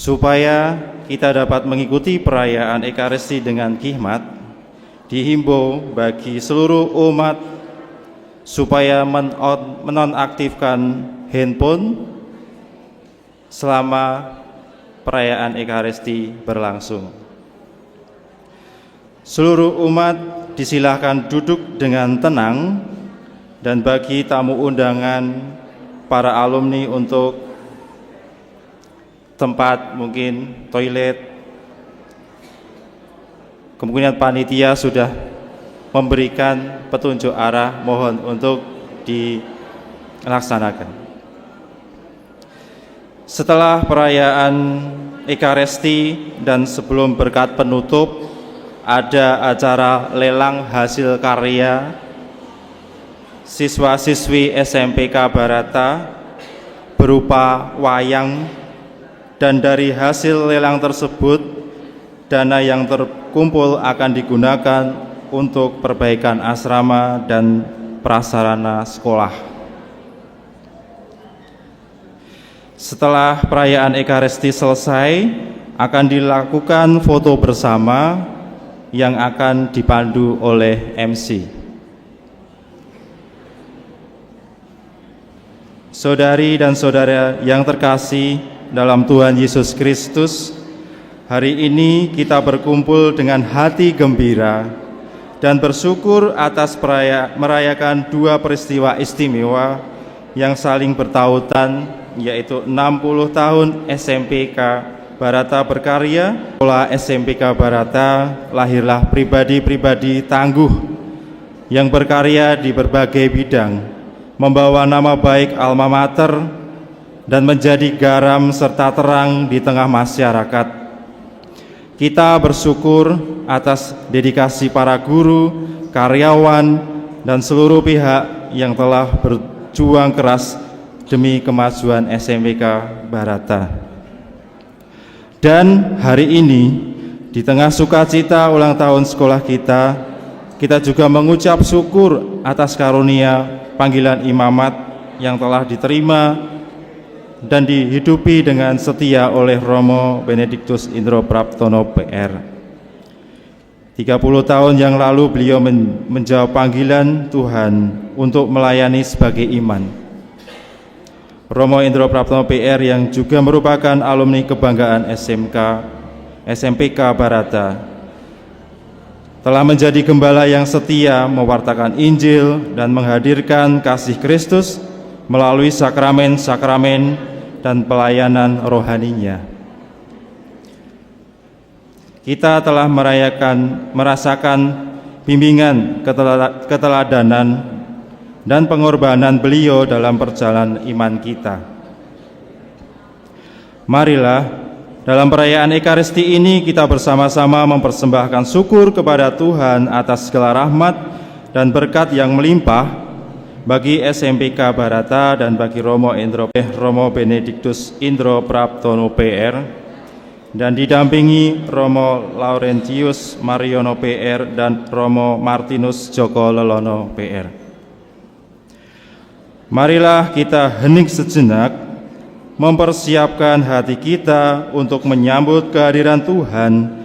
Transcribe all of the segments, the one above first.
Supaya kita dapat mengikuti perayaan Ekaristi dengan hikmat, dihimbau bagi seluruh umat supaya menonaktifkan handphone selama perayaan Ekaristi berlangsung. Seluruh umat disilahkan duduk dengan tenang, dan bagi tamu undangan para alumni untuk tempat mungkin toilet, kemungkinan panitia sudah memberikan petunjuk arah, mohon untuk dilaksanakan. Setelah perayaan Ekaristi dan sebelum berkat penutup, ada acara lelang hasil karya siswa-siswi SMPK Barata berupa wayang, dan dari hasil lelang tersebut dana yang terkumpul akan digunakan untuk perbaikan asrama dan prasarana sekolah. Setelah perayaan Ekaristi selesai, akan dilakukan foto bersama yang akan dipandu oleh MC. Saudari dan saudara yang terkasih dalam Tuhan Yesus Kristus, hari ini kita berkumpul dengan hati gembira dan bersyukur atas merayakan dua peristiwa istimewa yang saling bertautan, yaitu 60 tahun SMPK Barata berkarya. Sekolah SMPK Barata lahirlah pribadi-pribadi tangguh yang berkarya di berbagai bidang, membawa nama baik alma mater dan menjadi garam serta terang di tengah masyarakat. Kita bersyukur atas dedikasi para guru, karyawan, dan seluruh pihak yang telah berjuang keras demi kemajuan SMPK Barata. Dan hari ini, di tengah sukacita ulang tahun sekolah kita juga mengucap syukur atas karunia panggilan imamat yang telah diterima dan dihidupi dengan setia oleh Romo Benediktus Indro Praptono PR. 30 tahun yang lalu beliau menjawab panggilan Tuhan untuk melayani sebagai iman. Romo Indro Praptono PR yang juga merupakan alumni kebanggaan SMPK Barata telah menjadi gembala yang setia mewartakan Injil dan menghadirkan kasih Kristus melalui sakramen-sakramen dan pelayanan rohaninya. Kita telah merasakan bimbingan, keteladanan, dan pengorbanan beliau dalam perjalanan iman kita. Marilah dalam perayaan Ekaristi ini kita bersama-sama mempersembahkan syukur kepada Tuhan atas segala rahmat dan berkat yang melimpah bagi SMPK Barata dan bagi Romo Benediktus Indro Praptono PR, dan didampingi Romo Laurentius Mariono PR dan Romo Martinus Joko Lelono PR. Marilah kita hening sejenak, mempersiapkan hati kita untuk menyambut kehadiran Tuhan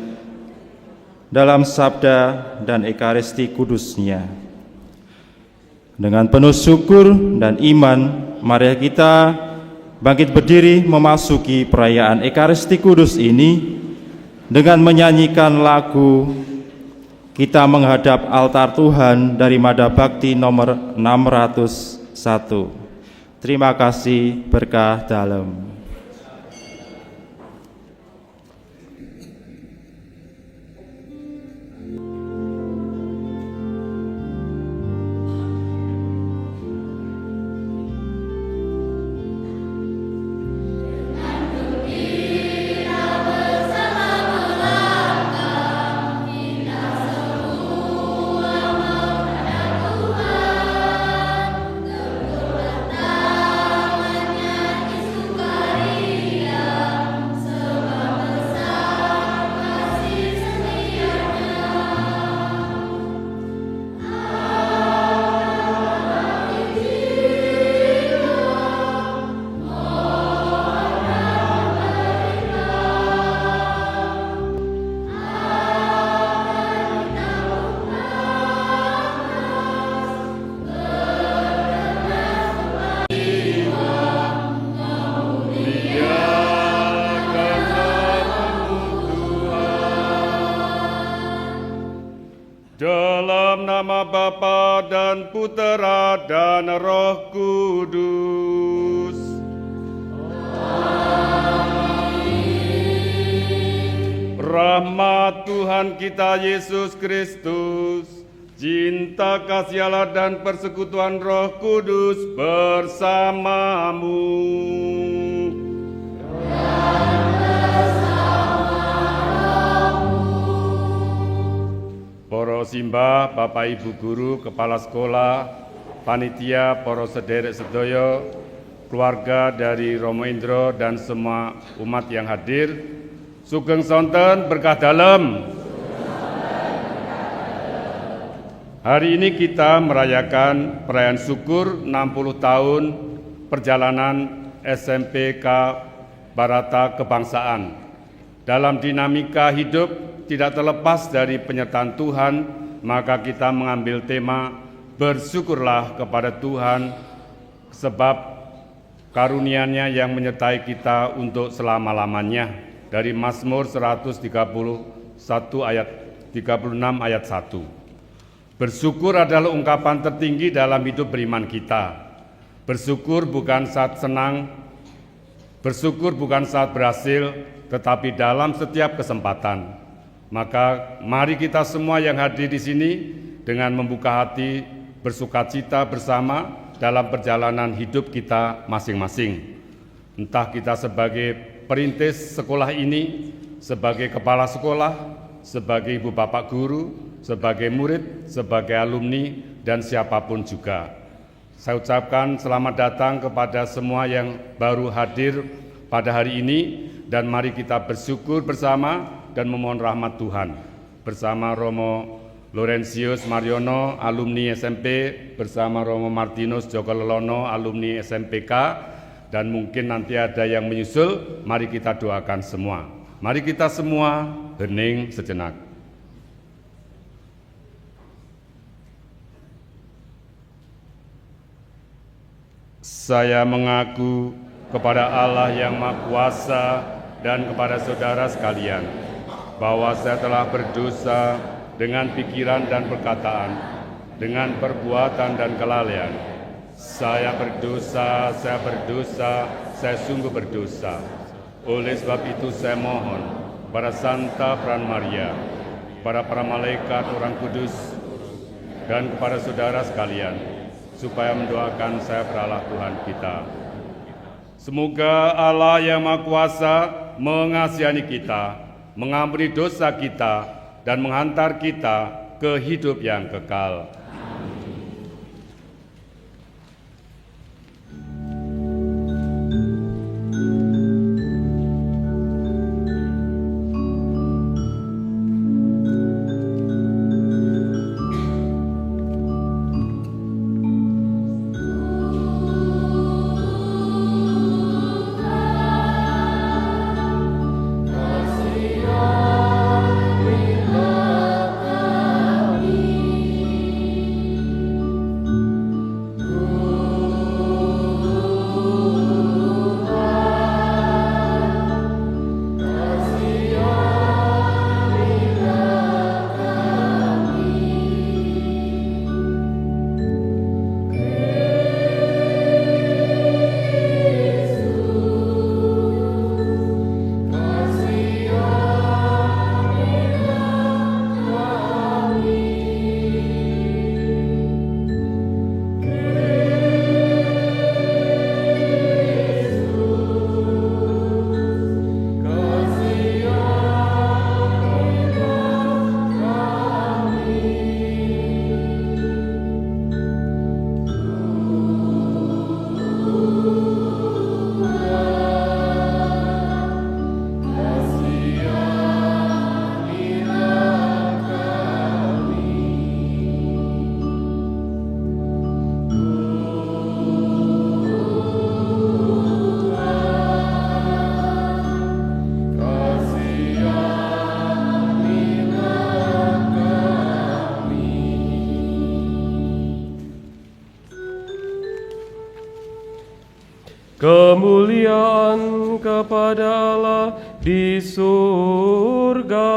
dalam sabda dan Ekaristi kudusnya. Dengan penuh syukur dan iman, mari kita bangkit berdiri memasuki perayaan Ekaristi Kudus ini dengan menyanyikan lagu Kita Menghadap Altar Tuhan dari Mada Bakti nomor 601. Terima kasih, berkah dalam. Tuhan Bapa dan Putera dan Roh Kudus. Rahmat Tuhan kita Yesus Kristus, cinta kasih Allah dan persekutuan Roh Kudus bersamamu. Para simbah, Bapak Ibu guru, kepala sekolah, panitia, para sederek sedaya, keluarga dari Romo Indro dan semua umat yang hadir, sugeng sonten berkah dalem. Hari ini kita merayakan perayaan syukur 60 tahun perjalanan SMPK Barata Kebangsaan. Dalam dinamika hidup tidak terlepas dari penyertaan Tuhan, maka kita mengambil tema bersyukurlah kepada Tuhan sebab karunia-Nya yang menyertai kita untuk selama-lamanya. Dari Mazmur 131 ayat 36 ayat 1. Bersyukur adalah ungkapan tertinggi dalam hidup beriman kita. Bersyukur bukan saat senang, bersyukur bukan saat berhasil, tetapi dalam setiap kesempatan. Maka mari kita semua yang hadir di sini dengan membuka hati bersukacita bersama dalam perjalanan hidup kita masing-masing. Entah kita sebagai perintis sekolah ini, sebagai kepala sekolah, sebagai ibu bapak guru, sebagai murid, sebagai alumni, dan siapapun juga. Saya ucapkan selamat datang kepada semua yang baru hadir pada hari ini, dan mari kita bersyukur bersama dan memohon rahmat Tuhan. Bersama Romo Laurentius Mariono, alumni SMP, bersama Romo Martinus Joko Lelono, alumni SMPK, dan mungkin nanti ada yang menyusul, mari kita doakan semua. Mari kita semua hening sejenak. Saya mengaku kepada Allah yang Maha Kuasa dan kepada saudara sekalian, bahwa saya telah berdosa dengan pikiran dan perkataan, dengan perbuatan dan kelalaian. Saya berdosa, saya sungguh berdosa. Oleh sebab itu saya mohon para Santa Peran Maria, para malaikat orang kudus, dan kepada saudara sekalian, supaya mendoakan saya beralah Tuhan kita. Semoga Allah yang Maha Kuasa mengasihani kita, mengampuni dosa kita, dan menghantar kita ke hidup yang kekal. Kemuliaan kepada Allah di surga.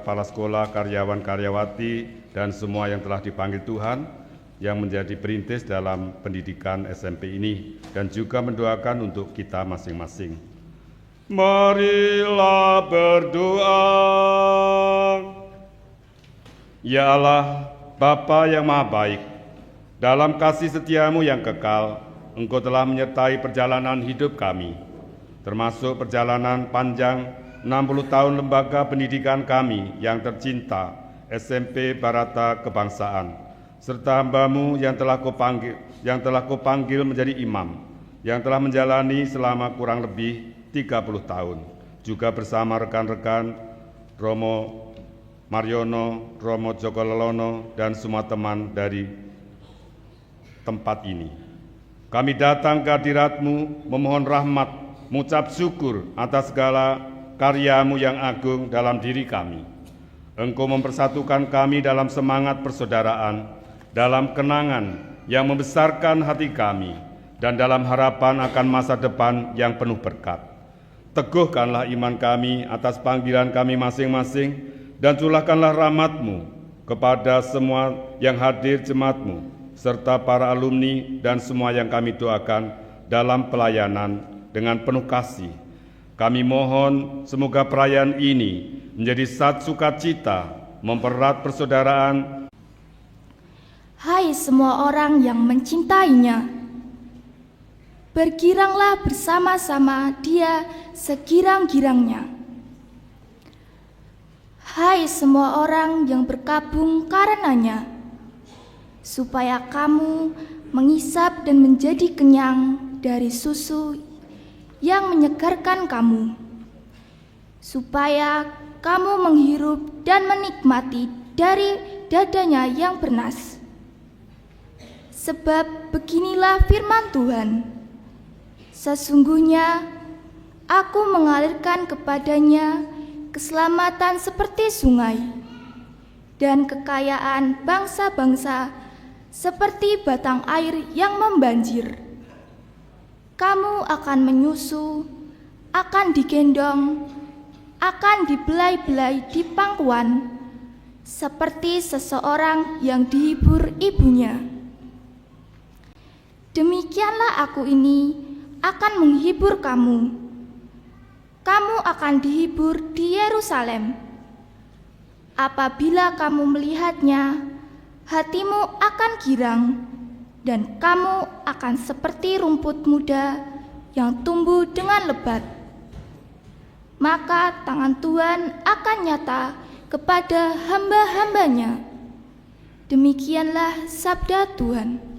kepala sekolah, karyawan-karyawati, dan semua yang telah dipanggil Tuhan yang menjadi perintis dalam pendidikan SMP ini, dan juga mendoakan untuk kita masing-masing. Marilah berdoa. Ya Allah, Bapa yang Maha Baik, dalam kasih setiamu yang kekal, Engkau telah menyertai perjalanan hidup kami, termasuk perjalanan panjang 60 tahun lembaga pendidikan kami yang tercinta, SMP Barata Kebangsaan, serta hamba-Mu yang telah Kau panggil menjadi imam, yang telah menjalani selama kurang lebih 30 tahun, juga bersama rekan-rekan Romo Mariono, Romo Joko Lelono, dan semua teman dari tempat ini. Kami datang ke hadirat-Mu memohon rahmat, mengucap syukur atas segala karya-Mu yang agung dalam diri kami. Engkau mempersatukan kami dalam semangat persaudaraan, dalam kenangan yang membesarkan hati kami, dan dalam harapan akan masa depan yang penuh berkat. Teguhkanlah iman kami atas panggilan kami masing-masing, dan curahkanlah rahmat-Mu kepada semua yang hadir jemaat-Mu, serta para alumni dan semua yang kami doakan dalam pelayanan dengan penuh kasih. Kami mohon semoga perayaan ini menjadi satu sukacita, mempererat persaudaraan. Hai semua orang yang mencintainya, bergiranglah bersama-sama Dia segirang-girangnya. Hai semua orang yang berkabung karenanya, supaya kamu mengisap dan menjadi kenyang dari susu yang menyegarkan kamu, supaya kamu menghirup dan menikmati dari dadanya yang bernas. Sebab beginilah firman Tuhan, sesungguhnya Aku mengalirkan kepadanya keselamatan seperti sungai, dan kekayaan bangsa-bangsa seperti batang air yang membanjir. Kamu akan menyusu, akan digendong, akan dibelai-belai di pangkuan, seperti seseorang yang dihibur ibunya. Demikianlah Aku ini akan menghibur kamu. Kamu akan dihibur di Yerusalem. Apabila kamu melihatnya, hatimu akan girang, dan kamu akan seperti rumput muda yang tumbuh dengan lebat. Maka tangan Tuhan akan nyata kepada hamba-hambanya. Demikianlah sabda Tuhan.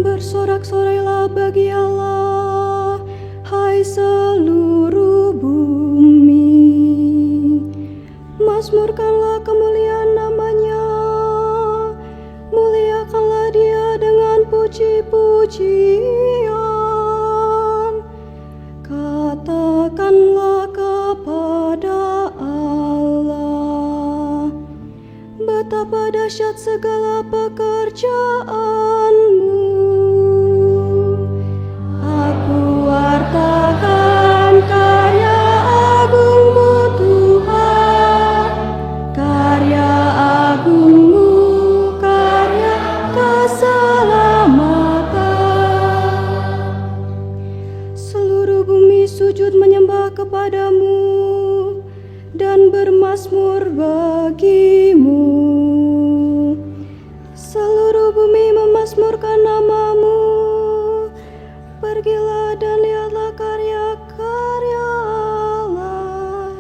Bersorak-sorailah bagi Allah, hai seluruh bumi. Mazmurkanlah kemuliaan namanya, muliakanlah Dia dengan puji-pujian. Katakanlah kepada Allah, betapa dahsyat segala pekerjaanmu. Wartakan karya agungmu Tuhan, karya agungmu, karya keselamatan. Seluruh bumi sujud menyembah kepadamu dan bermazmur bagimu. Seluruh bumi memazmurkan namamu, pergilah dan lihatlah karya-karya Allah.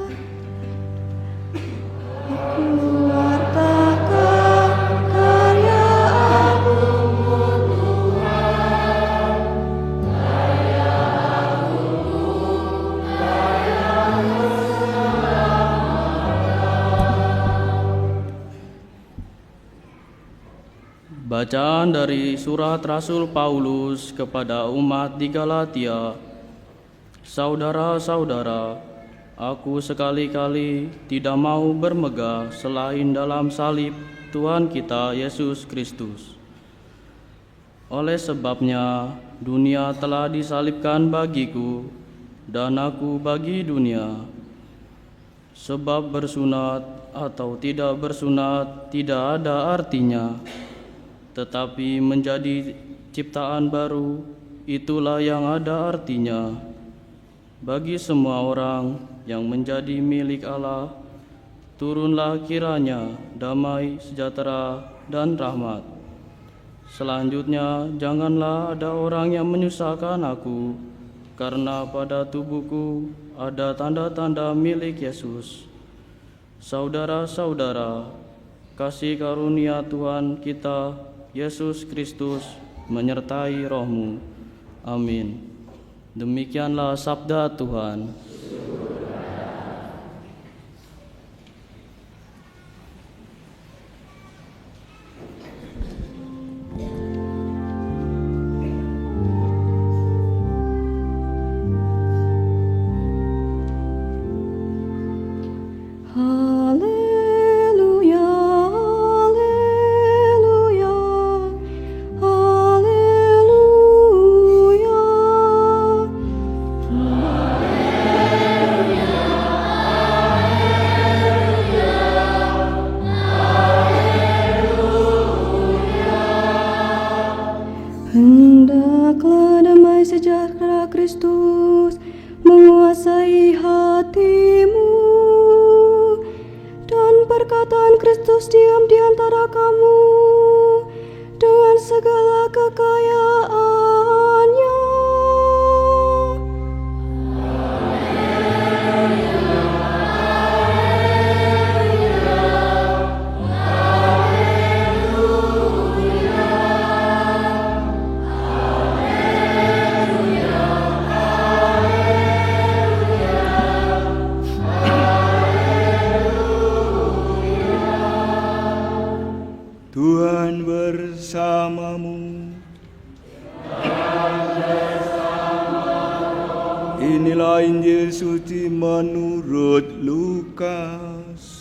Wartakan karya Agung-Mu Tuhan, karya Agung-Mu, karya Bacaan dari surat Rasul Paulus kepada umat di Galatia. Saudara-saudara, aku sekali-kali tidak mau bermegah selain dalam salib Tuhan kita Yesus Kristus. Oleh sebabnya, dunia telah disalibkan bagiku, dan aku bagi dunia. Sebab bersunat atau tidak bersunat tidak ada artinya, tetapi menjadi ciptaan baru, itulah yang ada artinya. Bagi semua orang yang menjadi milik Allah, turunlah kiranya damai, sejahtera, dan rahmat. Selanjutnya, janganlah ada orang yang menyusahkan aku, karena pada tubuhku ada tanda-tanda milik Yesus. Saudara-saudara, kasih karunia Tuhan kita Yesus Kristus menyertai rohmu. Amin. Demikianlah sabda Tuhan. Haleluya, haleluya, haleluya. Hendaklah damai sejahtera Kristus menguasai hatimu, dan perkataan Kristus diam di antara kamu dengan segala kekayaannya. Tuhan bersamamu. Inilah Injil suci menurut Lukas.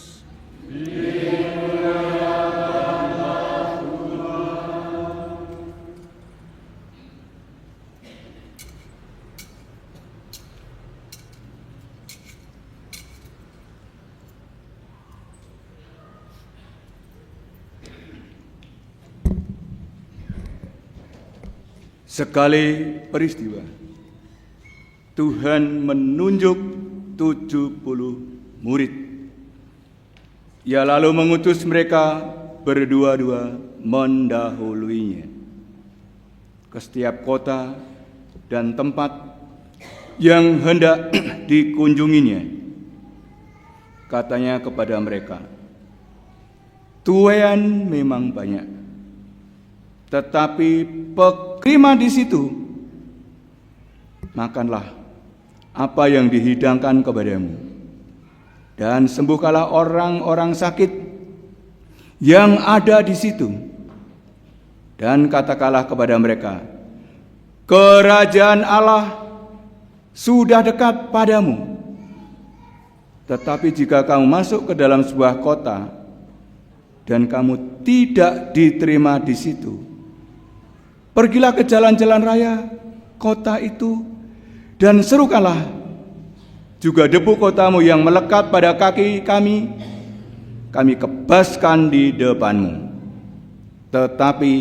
Sekali peristiwa, Tuhan menunjuk 70 murid. Ia lalu mengutus mereka berdua-dua mendahuluinya ke setiap kota dan tempat yang hendak dikunjunginya. Katanya kepada mereka, tuaian memang banyak, tetapi pekerima di situ. Makanlah apa yang dihidangkan kepadamu, dan sembuhkanlah orang-orang sakit yang ada di situ. Dan katakanlah kepada mereka, kerajaan Allah sudah dekat padamu. Tetapi jika kamu masuk ke dalam sebuah kota dan kamu tidak diterima di situ, pergilah ke jalan-jalan raya kota itu dan serukanlah juga debu kotamu yang melekat pada kaki kami kebaskan di depanmu. Tetapi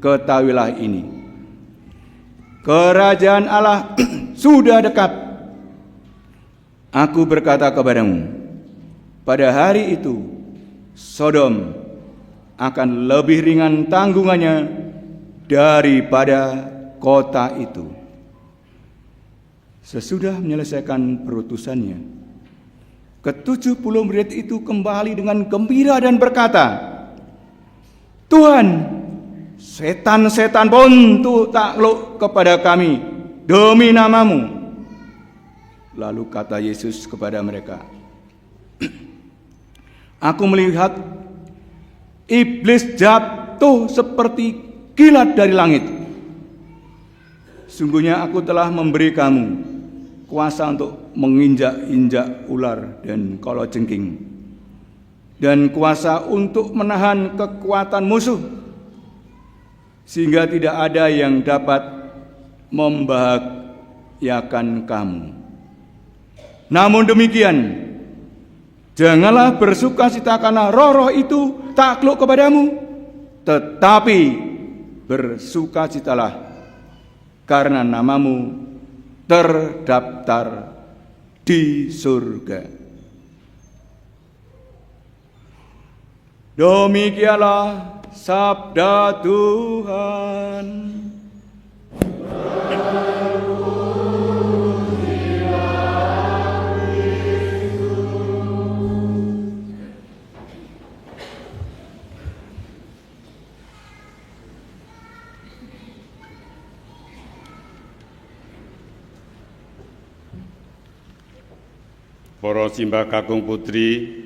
ketahuilah ini, kerajaan Allah sudah dekat. Aku berkata kepadamu, pada hari itu Sodom akan lebih ringan tanggungannya daripada kota itu. Sesudah menyelesaikan perutusannya, ke-70 murid itu kembali dengan gembira dan berkata, "Tuhan, setan-setan pun takluk kepada kami demi nama-Mu." Lalu kata Yesus kepada mereka, "Aku melihat iblis jatuh seperti kilat dari langit. Sungguhnya aku telah memberi kamu kuasa untuk menginjak-injak ular dan kalajengking, dan kuasa untuk menahan kekuatan musuh, sehingga tidak ada yang dapat membahayakan kamu. Namun demikian, janganlah bersukacita karena roh-roh itu takluk kepadamu, tetapi bersukacitalah karena namamu terdaftar di surga." Demikianlah sabda Tuhan. Para simbah kakung putri,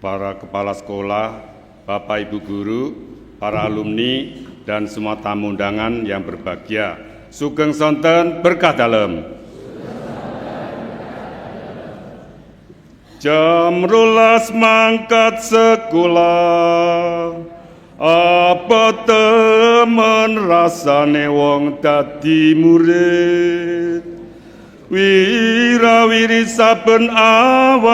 para kepala sekolah, Bapak Ibu guru, para alumni, dan semua tamu undangan yang berbahagia. Sugeng sonten berkah dalem. Jam 12 mangkat sekolah, apa temen rasane wong dadi murid. Wirawiri saben awan,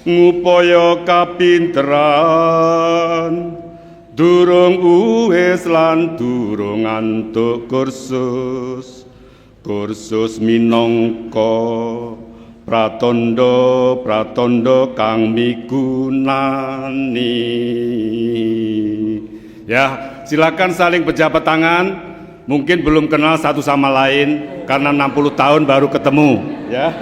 ngupaya kapinteran, durung uwis lan durung antuk kursus minangka pratandha kang migunani. Ya, silakan saling berjabat tangan. Mungkin belum kenal satu sama lain karena 60 tahun baru ketemu, ya.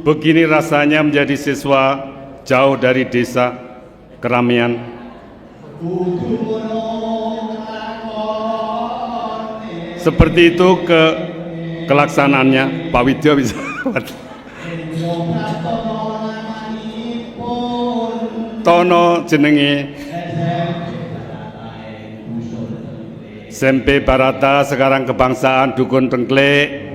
Begini rasanya menjadi siswa jauh dari desa keramaian. Seperti itu kelaksanaannya. Pak Widyo bisa. Tono jenenge SMP Barata, sekarang kebangsaan Dukun Tengklek.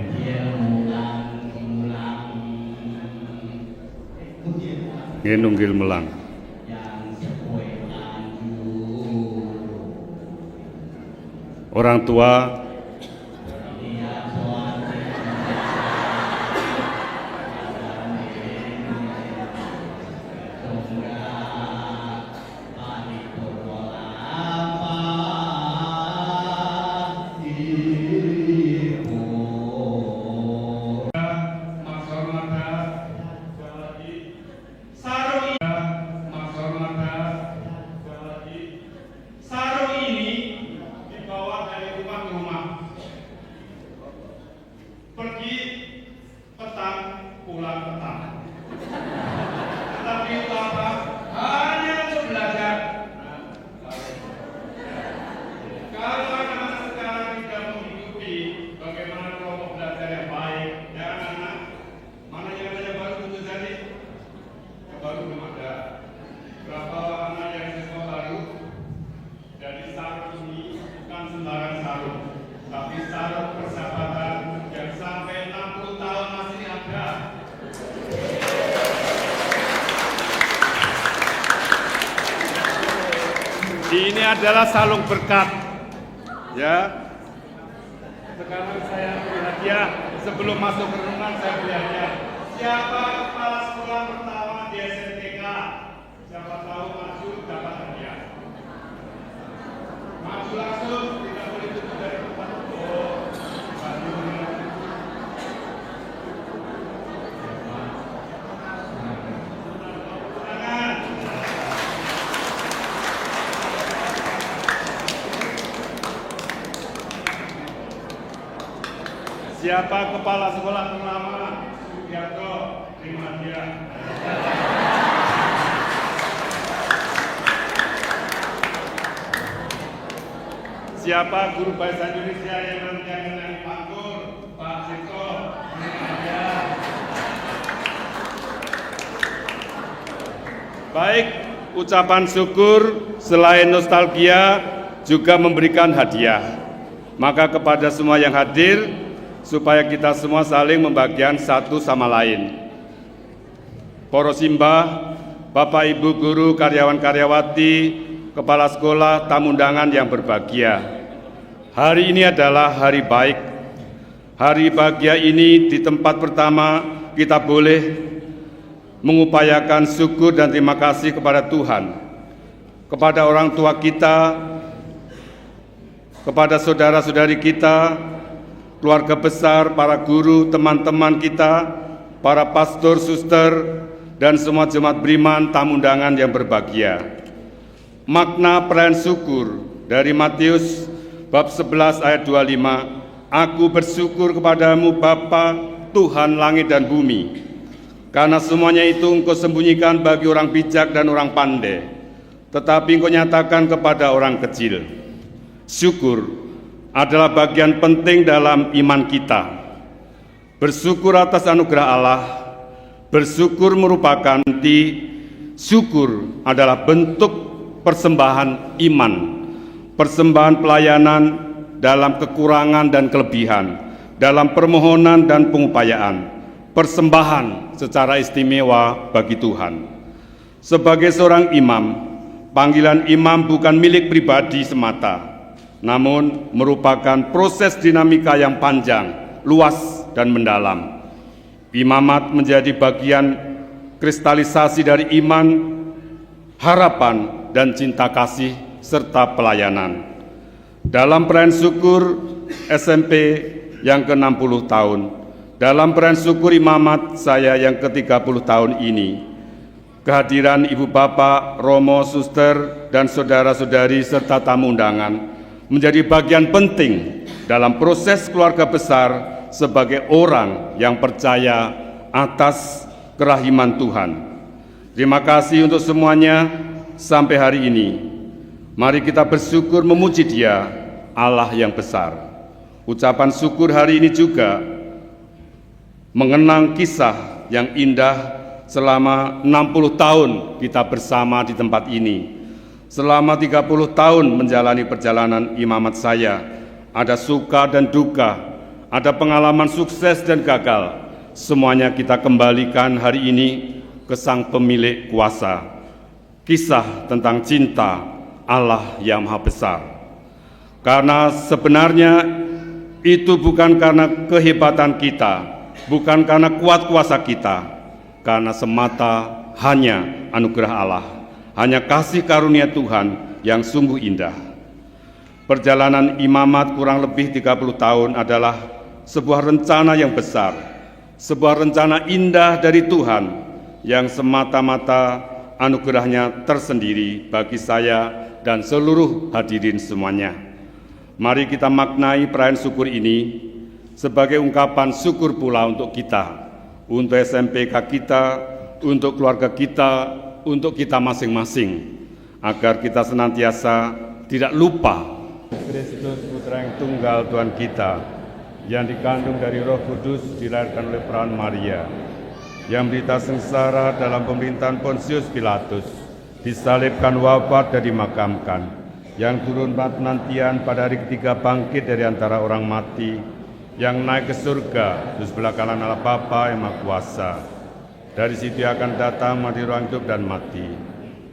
Nunggil melang. Orang tua Sarung Ini adalah salung berkat. Ya. Sekarang saya beri hadiah. Sebelum masuk ke renungan saya beri hadiah. Siapa kepala sekolah pertama di SMPK? Siapa tahu maju dapat hadiah. Maju langsung, tidak boleh tunggu dari tempat. Siapa kepala sekolah pertama? Sugiarto, terima hadiah. Siapa guru bahasa Indonesia yang nanti akan menang pangkur? Pak Sito, terima hadiah. Baik, ucapan syukur selain nostalgia juga memberikan hadiah. Maka kepada semua yang hadir, supaya kita semua saling membagian satu sama lain. Para simbah, Bapak Ibu guru, karyawan-karyawati, kepala sekolah, tamu undangan yang berbahagia. Hari ini adalah hari baik. Hari bahagia ini di tempat pertama kita boleh mengupayakan syukur dan terima kasih kepada Tuhan, kepada orang tua kita, kepada saudara-saudari kita, keluarga besar, para guru, teman-teman kita, para pastor, suster, dan semua jemaat beriman, tamu undangan yang berbahagia. Makna perayaan syukur dari Matius bab 11 ayat 25, Aku bersyukur kepadamu Bapa, Tuhan langit dan bumi, karena semuanya itu Engkau sembunyikan bagi orang bijak dan orang pandai, tetapi Engkau nyatakan kepada orang kecil. Syukur adalah bagian penting dalam iman kita. Bersyukur atas anugerah Allah, bersyukur merupakan syukur adalah bentuk persembahan iman, persembahan pelayanan dalam kekurangan dan kelebihan, dalam permohonan dan pengupayaan, persembahan secara istimewa bagi Tuhan. Sebagai seorang imam, panggilan imam bukan milik pribadi semata, namun merupakan proses dinamika yang panjang, luas, dan mendalam. Imamat menjadi bagian kristalisasi dari iman, harapan, dan cinta kasih, serta pelayanan. Dalam perayaan syukur SMP yang ke-60 tahun, dalam perayaan syukur imamat saya yang ke-30 tahun ini, kehadiran Ibu Bapak, Romo, Suster, dan saudara-saudari serta tamu undangan menjadi bagian penting dalam proses keluarga besar sebagai orang yang percaya atas kerahiman Tuhan. Terima kasih untuk semuanya sampai hari ini. Mari kita bersyukur memuji Dia, Allah yang besar. Ucapan syukur hari ini juga mengenang kisah yang indah selama 60 tahun kita bersama di tempat ini. Selama 30 tahun menjalani perjalanan imamat saya, ada suka dan duka, ada pengalaman sukses dan gagal. Semuanya kita kembalikan hari ini ke Sang Pemilik Kuasa. Kisah tentang cinta Allah yang Maha Besar. Karena sebenarnya itu bukan karena kehebatan kita, bukan karena kuat kuasa kita, karena semata hanya anugerah Allah, hanya kasih karunia Tuhan yang sungguh indah. Perjalanan imamat kurang lebih 30 tahun adalah sebuah rencana yang besar, sebuah rencana indah dari Tuhan yang semata-mata anugerahnya tersendiri bagi saya dan seluruh hadirin semuanya. Mari kita maknai perayaan syukur ini sebagai ungkapan syukur pula untuk kita, untuk SMPK kita, untuk keluarga kita, untuk kita masing-masing, agar kita senantiasa tidak lupa Kristus Putra yang tunggal Tuhan kita, yang dikandung dari Roh Kudus, dilahirkan oleh perawan Maria, yang menderita sengsara dalam pemerintahan Pontius Pilatus, disalibkan, wafat, dan dimakamkan, yang turun penantian pada hari ketiga bangkit dari antara orang mati, yang naik ke surga, di sebelah kanan Allah Bapa yang Maha Kuasa. Dari situ akan datang mati orang hidup dan mati.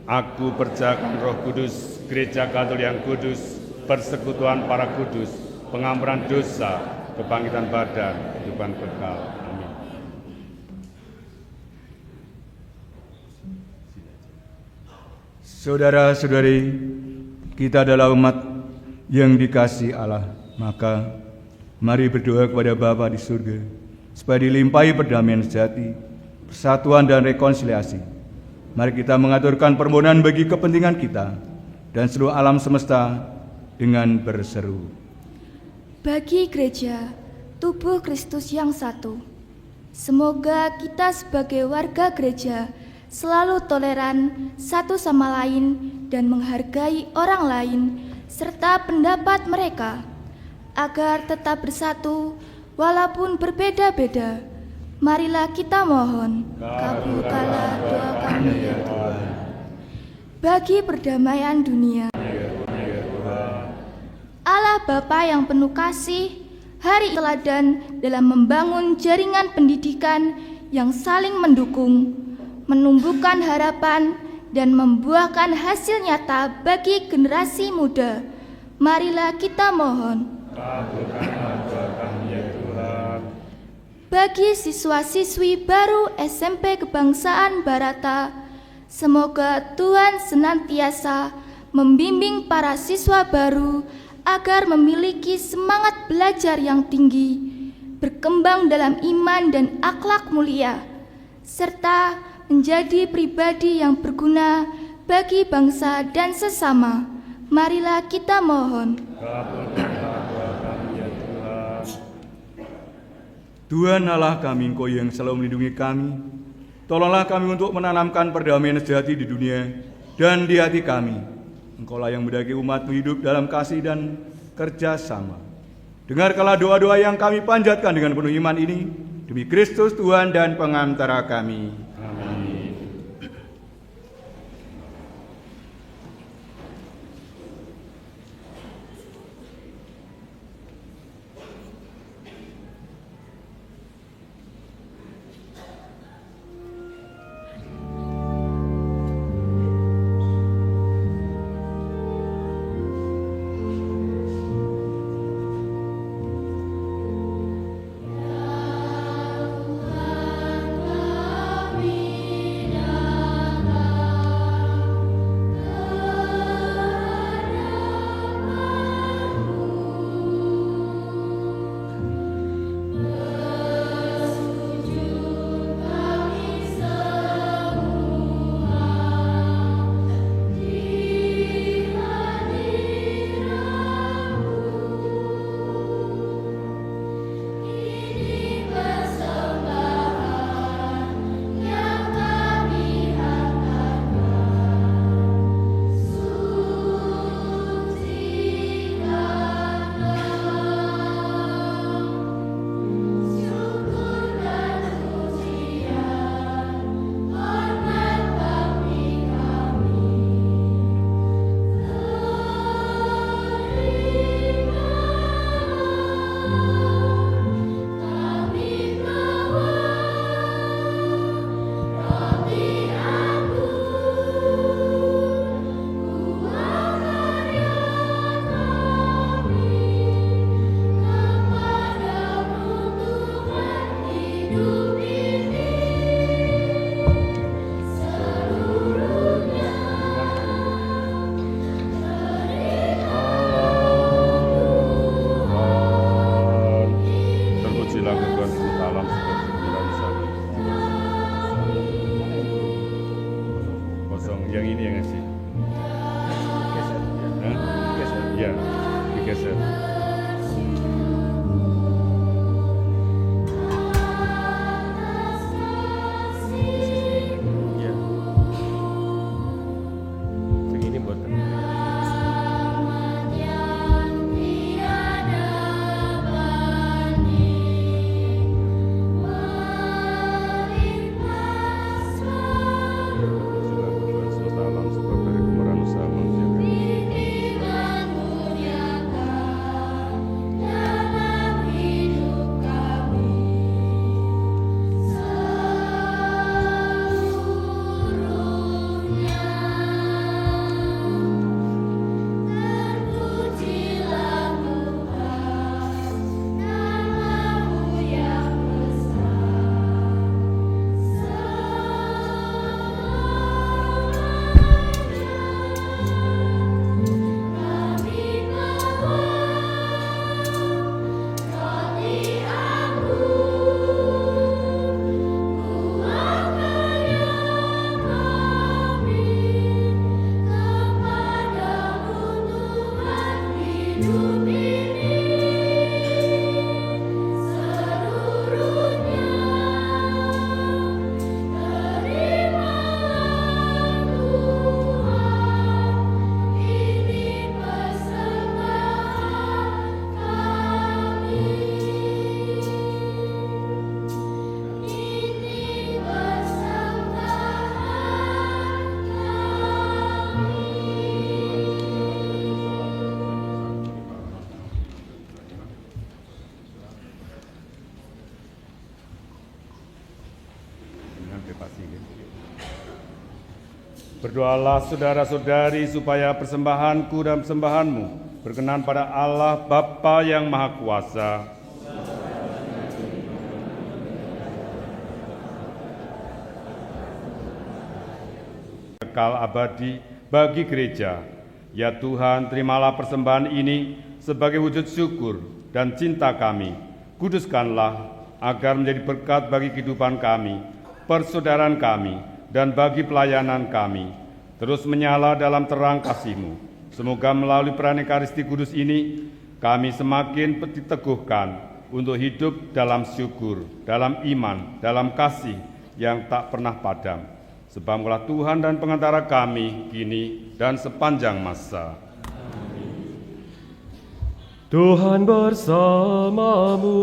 Aku percayakan Roh Kudus, Gereja Katolik yang kudus, persekutuan para kudus, pengampunan dosa, kebangkitan badan, kehidupan kekal. Amin. Saudara-saudari, kita adalah umat yang dikasihi Allah, maka mari berdoa kepada Bapa di surga supaya dilimpahi perdamaian sejati, persatuan dan rekonsiliasi. Mari kita mengaturkan permohonan bagi kepentingan kita dan seluruh alam semesta dengan berseru. Bagi gereja, tubuh Kristus yang satu, semoga kita sebagai warga gereja selalu toleran satu sama lain dan menghargai orang lain serta pendapat mereka, agar tetap bersatu walaupun berbeda-beda. Marilah kita mohon, kabulkanlah doa kami ya Tuhan. Bagi perdamaian dunia, Allah Bapa yang penuh kasih, hari teladan dalam membangun jaringan pendidikan yang saling mendukung, menumbuhkan harapan dan membuahkan hasil nyata bagi generasi muda. Marilah kita mohon, Kabulkanlah doa kami ya Tuhan. bagi siswa-siswi baru SMP Kebangsaan Barata, semoga Tuhan senantiasa membimbing para siswa baru agar memiliki semangat belajar yang tinggi, berkembang dalam iman dan akhlak mulia, serta menjadi pribadi yang berguna bagi bangsa dan sesama. Marilah kita mohon. Kabulkanlah doa kami ya Tuhan. Tuhan Allah kami, Engkau yang selalu melindungi kami. Tolonglah kami untuk menanamkan perdamaian sejati di dunia dan di hati kami. Engkaulah yang mendaki umat-Mu hidup dalam kasih dan kerjasama. Dengarkanlah doa-doa yang kami panjatkan dengan penuh iman ini, demi Kristus Tuhan dan pengantara kami. Amin. Yang ini yang ngasih. Ya, digeser. Ya. Yang ini buat Semesta alam sebab dari kemurahan usaha manusia. Berdoalah saudara-saudari supaya persembahanku dan persembahanmu berkenan pada Allah Bapa yang Maha Kuasa. Kekal abadi bagi gereja. Ya Tuhan, terimalah persembahan ini sebagai wujud syukur dan cinta kami. Kuduskanlah agar menjadi berkat bagi kehidupan kami, persaudaraan kami, dan bagi pelayanan kami, terus menyala dalam terang kasih-Mu. Semoga melalui peran Ekaristi Kudus ini, kami semakin diteguhkan untuk hidup dalam syukur, dalam iman, dalam kasih yang tak pernah padam. Sebab Engkaulah Tuhan dan pengantara kami, kini dan sepanjang masa. Tuhan bersamamu.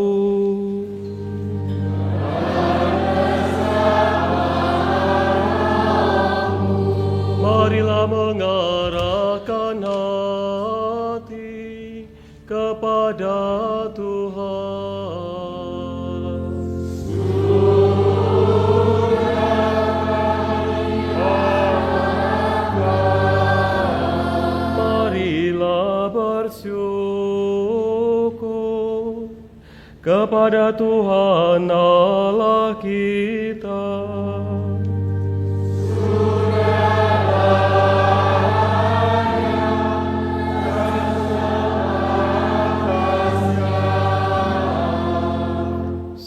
Marilah mengarahkan hati kepada Tuhan. Marilah bersyukur kepada Tuhan Allah kita.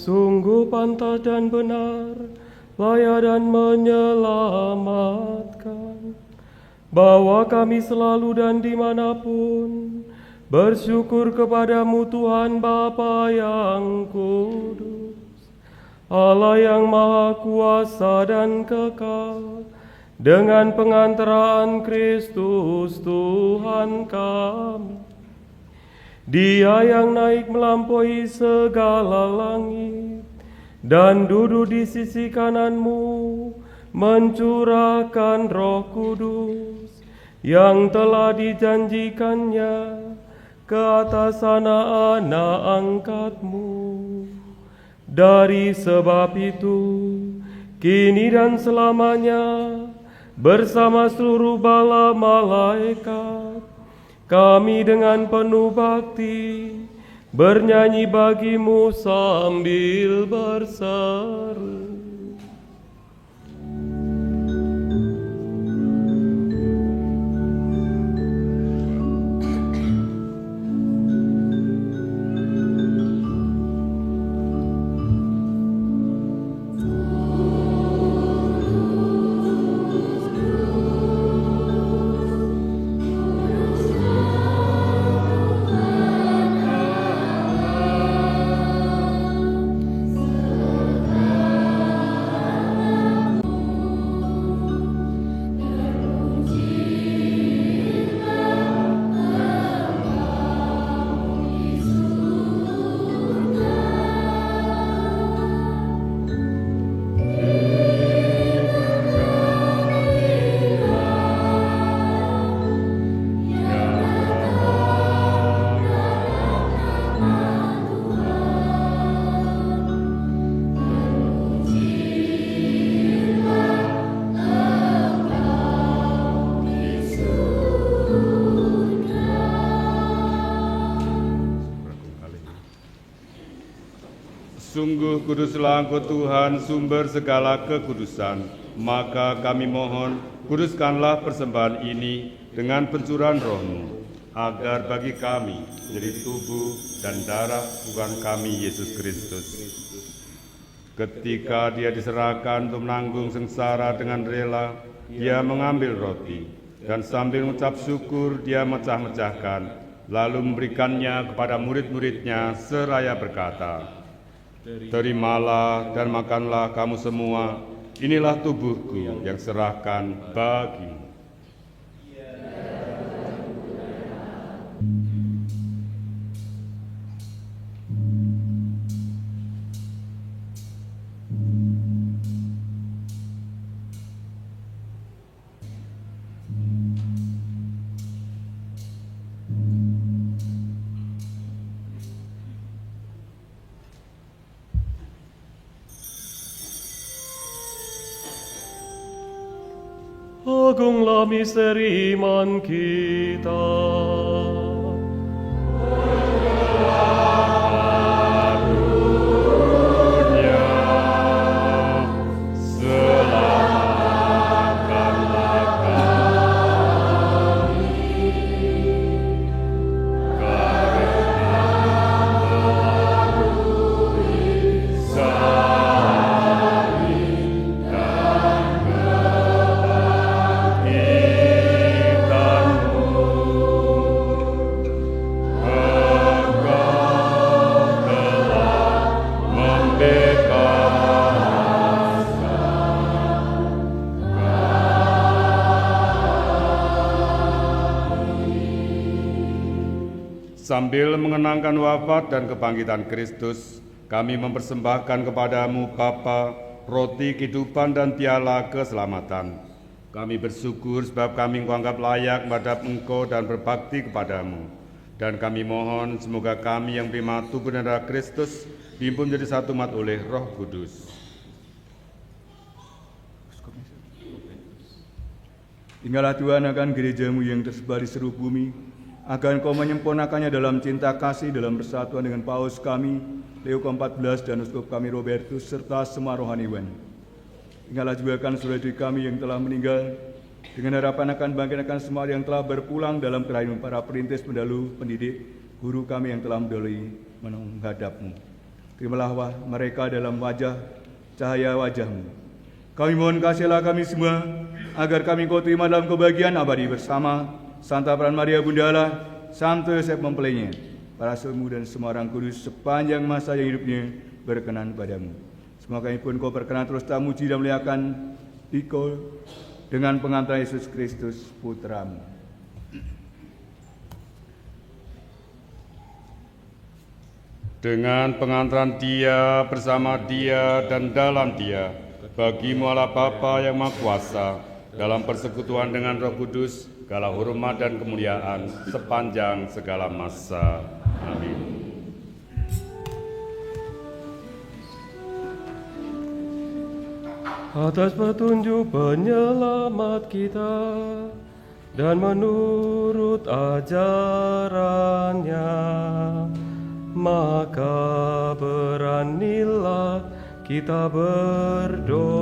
Sungguh pantas dan benar, layak dan menyelamatkan, bahwa kami selalu dan dimanapun bersyukur kepadamu Tuhan Bapa yang kudus, Allah yang Maha Kuasa dan kekal, dengan pengantaraan Kristus Tuhan kami. Dia yang naik melampaui segala langit dan duduk di sisi kananmu, mencurahkan Roh Kudus yang telah dijanjikannya ke atas anak-anak angkatmu. Dari sebab itu, kini dan selamanya, bersama seluruh bala malaikat, kami dengan penuh bakti bernyanyi bagimu sambil berseru. Sungguh kuduslah Engkau Tuhan, sumber segala kekudusan. Maka kami mohon, kuduskanlah persembahan ini dengan pencurahan Roh-Mu, agar bagi kami menjadi tubuh dan darah Tuhan kami Yesus Kristus. Ketika Dia diserahkan untuk menanggung sengsara dengan rela, Dia mengambil roti, dan sambil mengucap syukur Dia mecah-mecahkan, lalu memberikannya kepada murid-muridnya seraya berkata, "Terimalah dan makanlah kamu semua, inilah tubuhku yang serahkan bagimu." Agunglah misteri iman kita. Sambil mengenangkan wafat dan kebangkitan Kristus, kami mempersembahkan kepadamu Bapa, roti kehidupan dan piala keselamatan. Kami bersyukur sebab kami Engkau anggap layak menghadap Engkau dan berbakti kepadamu. Dan kami mohon semoga kami yang terima tubuh dan darah Kristus dihimpun menjadi satu umat oleh Roh Kudus. Tinggallah Tuhan akan gerejamu yang tersebar di seluruh bumi, agar Engkau menyempurnakannya dalam cinta kasih dalam persatuan dengan Paus kami, Leo ke-14 dan Uskup kami Robertus, serta semua rohaniwan. Tinggallah juga akan saudara kami yang telah meninggal, dengan harapan akan bangkitkan semua yang telah berpulang dalam kerahiman para perintis, pendahulu, pendidik, guru kami yang telah mendahului menghadap-Mu. Terimalah mereka dalam wajah cahaya wajah-Mu. Kami mohon kasihilah kami semua, agar kami Kau terima dalam kebahagiaan abadi bersama Santa Peran Maria Bunda Allah, Santo Yosef mempelainya, para rasul-Mu dan semua orang kudus sepanjang masa yang hidupnya berkenan padamu. Semoga kami pun Kau berkenan terus tak muji dan muliakan Engkau dengan pengantar Yesus Kristus Putra-Mu. Dengan pengantaran Dia, bersama Dia, dan dalam Dia, bagi-Mu Allah Bapa yang Maha Kuasa, dalam persekutuan dengan Roh Kudus, segala hormat dan kemuliaan sepanjang segala masa. Amin. Atas petunjuk penyelamat kita dan menurut ajarannya, maka beranilah kita berdoa.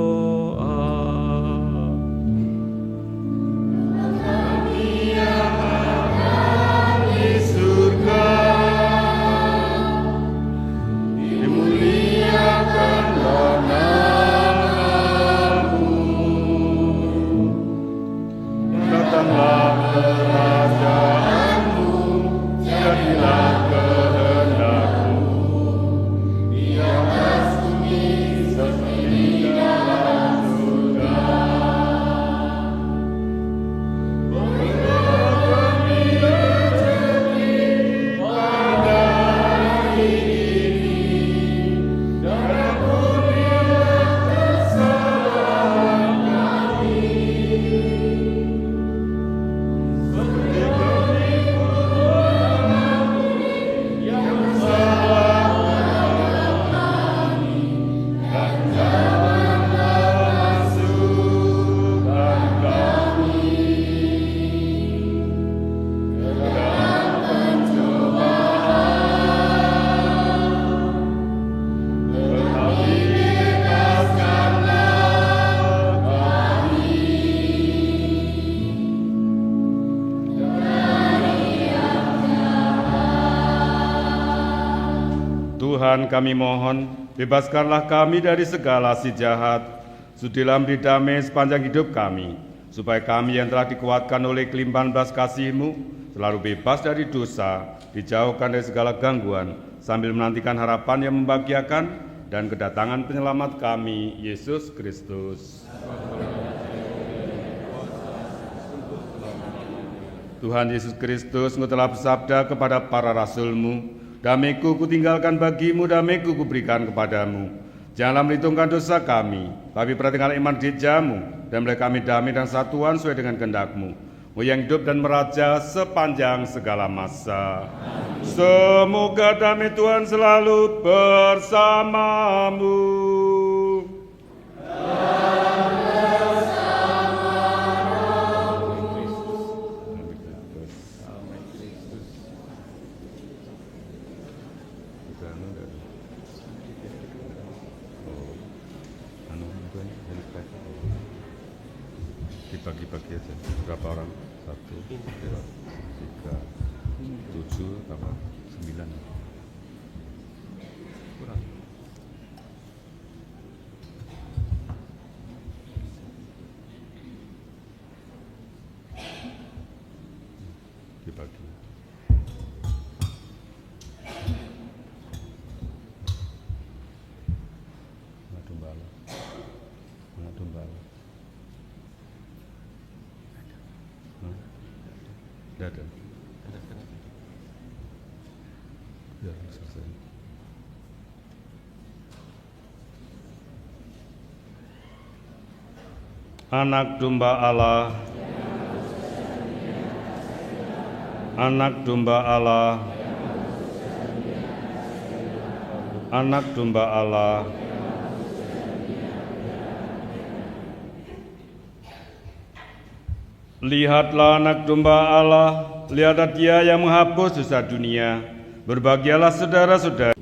Tuhan, kami mohon, bebaskanlah kami dari segala si jahat, sudilah beri damai sepanjang hidup kami, supaya kami yang telah dikuatkan oleh kelimpahan belas kasih-Mu selalu bebas dari dosa, dijauhkan dari segala gangguan, sambil menantikan harapan yang membahagiakan dan kedatangan penyelamat kami, Yesus Kristus. Tuhan Yesus Kristus, Engkau telah bersabda kepada para rasul-Mu, damai-Ku kutinggalkan bagimu, damai-Ku kuberikan kepadamu. Janganlah melitungkan dosa kami, tapi perhatikanlah iman gereja-Mu, dan beri kami damai dan satuan sesuai dengan kehendak-Mu, yang hidup dan meraja sepanjang segala masa. Semoga damai Tuhan selalu bersamamu. Dibagi-bagi aja. Berapa orang? 1, 2, 3, 7, tambah 9. Kurang. Dibagi. Mana domba Allah? Mana domba Allah? Tidak ada. Ya, selesai. Anak domba Allah, anak domba Allah, anak domba Allah. Lihatlah anak domba Allah, lihatlah Dia yang menghapus dosa dunia. Berbahagialah saudara-saudara.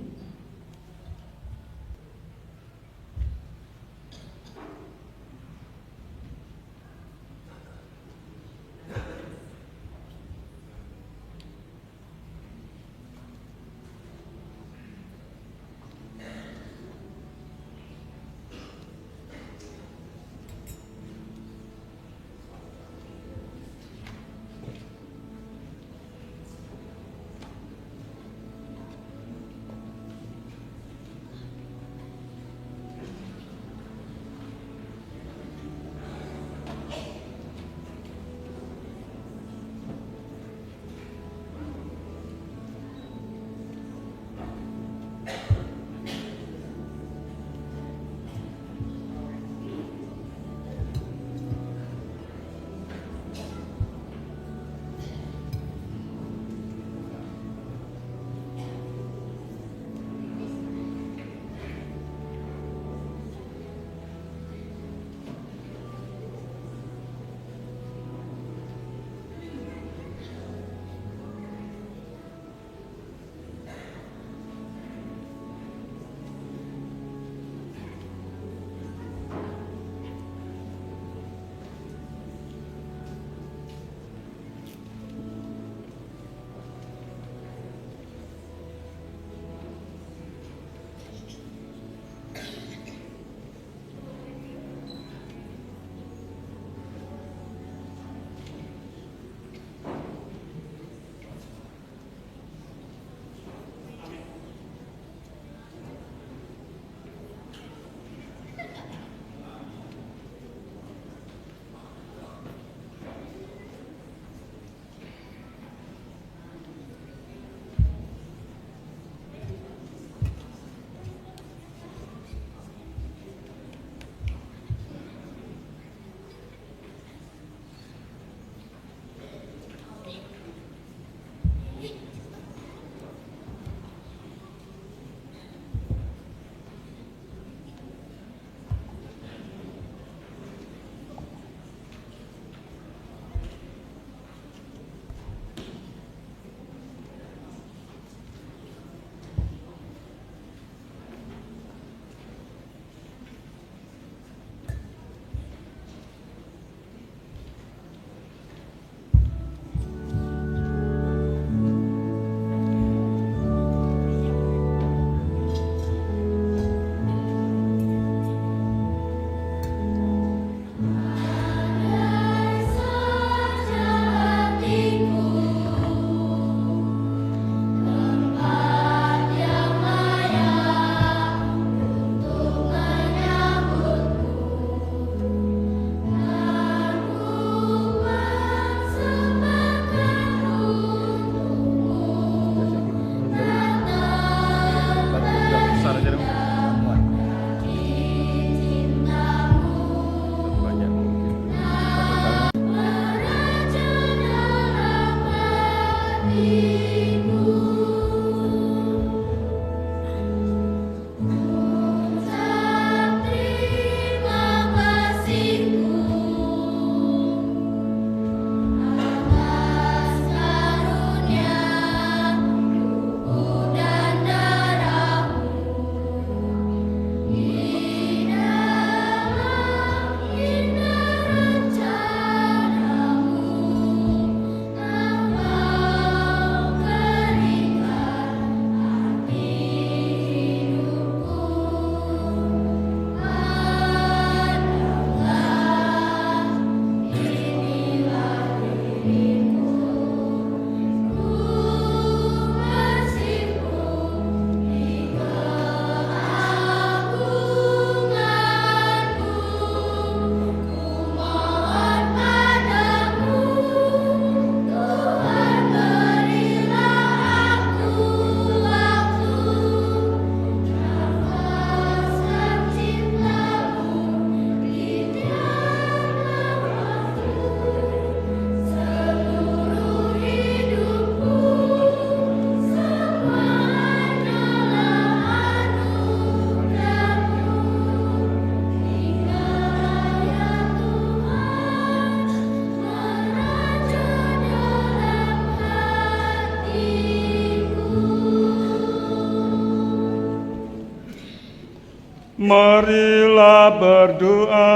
Marilah berdoa.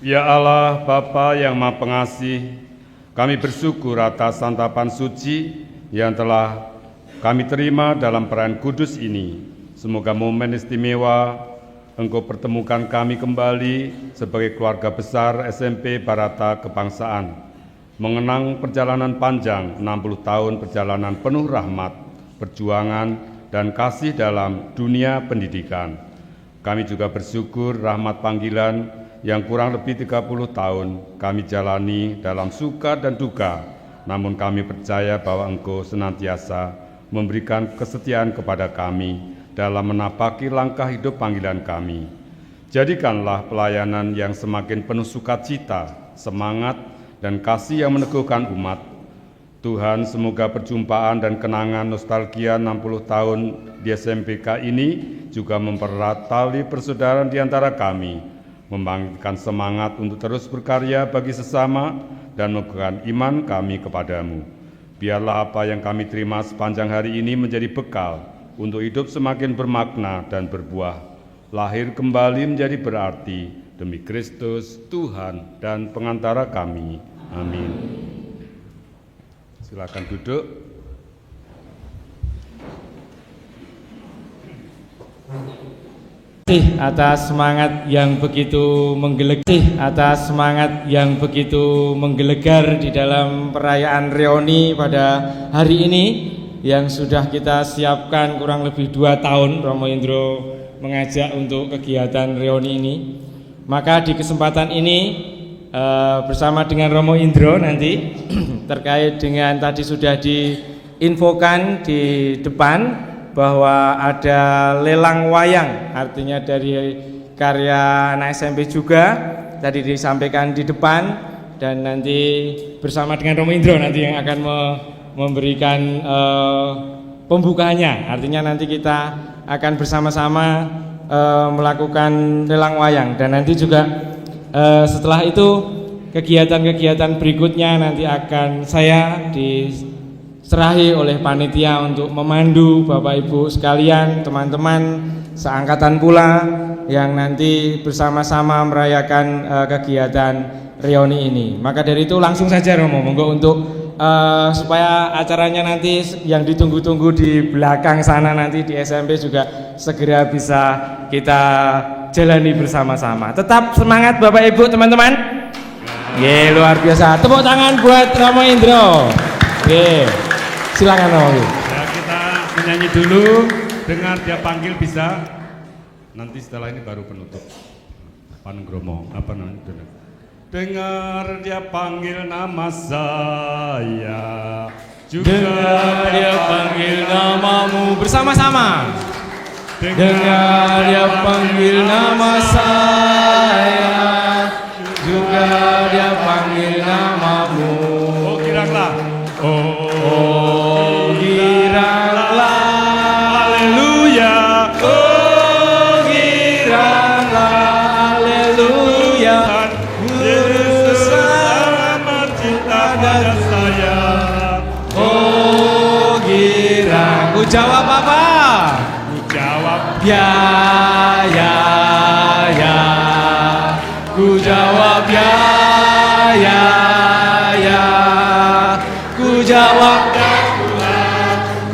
Ya Allah, Bapa yang Maha Pengasih, kami bersyukur atas santapan suci yang telah kami terima dalam perayaan kudus ini. Semoga momen istimewa Engkau pertemukan kami kembali sebagai keluarga besar SMP Barata Kebangsaan, mengenang perjalanan panjang 60 tahun perjalanan penuh rahmat, perjuangan, dan kasih dalam dunia pendidikan. Kami juga bersyukur rahmat panggilan yang kurang lebih 30 tahun kami jalani dalam suka dan duka, namun kami percaya bahwa Engkau senantiasa memberikan kesetiaan kepada kami dalam menapaki langkah hidup panggilan kami. Jadikanlah pelayanan yang semakin penuh sukacita, semangat, dan kasih yang meneguhkan umat. Tuhan, semoga perjumpaan dan kenangan nostalgia 60 tahun di SMPK ini juga mempererat tali persaudaraan di antara kami, membangkitkan semangat untuk terus berkarya bagi sesama dan mengukuhkan iman kami kepadamu. Biarlah apa yang kami terima sepanjang hari ini menjadi bekal untuk hidup semakin bermakna dan berbuah, lahir kembali menjadi berarti demi Kristus, Tuhan dan pengantara kami. Amin. Silakan duduk. Atas semangat yang begitu menggelegar di dalam perayaan reuni pada hari ini yang sudah kita siapkan kurang lebih 2 tahun. Romo Indro mengajak untuk kegiatan reuni ini. Maka di kesempatan ini bersama dengan Romo Indro nanti terkait dengan tadi sudah diinfokan di depan bahwa ada lelang wayang, artinya dari karya anak SMP juga tadi disampaikan di depan, dan nanti bersama dengan Romo Indro nanti yang akan memberikan pembukaannya. Artinya nanti kita akan bersama-sama melakukan lelang wayang, dan nanti juga setelah itu kegiatan-kegiatan berikutnya nanti akan saya diserahi oleh panitia untuk memandu Bapak Ibu sekalian, teman-teman seangkatan pula yang nanti bersama-sama merayakan kegiatan reuni ini. Maka dari itu langsung saja Romo, monggo untuk supaya acaranya nanti yang ditunggu-tunggu di belakang sana nanti di SMP juga segera bisa kita jalani bersama-sama. Tetap semangat Bapak Ibu teman-teman. Ye, luar biasa. Tepuk tangan buat Romo Indro. Ye, silakan Romo. Ya, kita menyanyi dulu, dengar dia panggil bisa. Nanti setelah ini baru penutup. Panenggromo, apa namanya? Dengar dia panggil nama saya, juga dengar dia panggil namamu bersama-sama. Dengar dia panggil nama saya, juga dia panggil namamu. Oh, kira-kira Oh, giranglah, haleluya. oh giranglah, haleluya. Yesus amat cinta pada saya. Oh girang, ku jawab apa? Ku jawab Ya, ku jawab ya,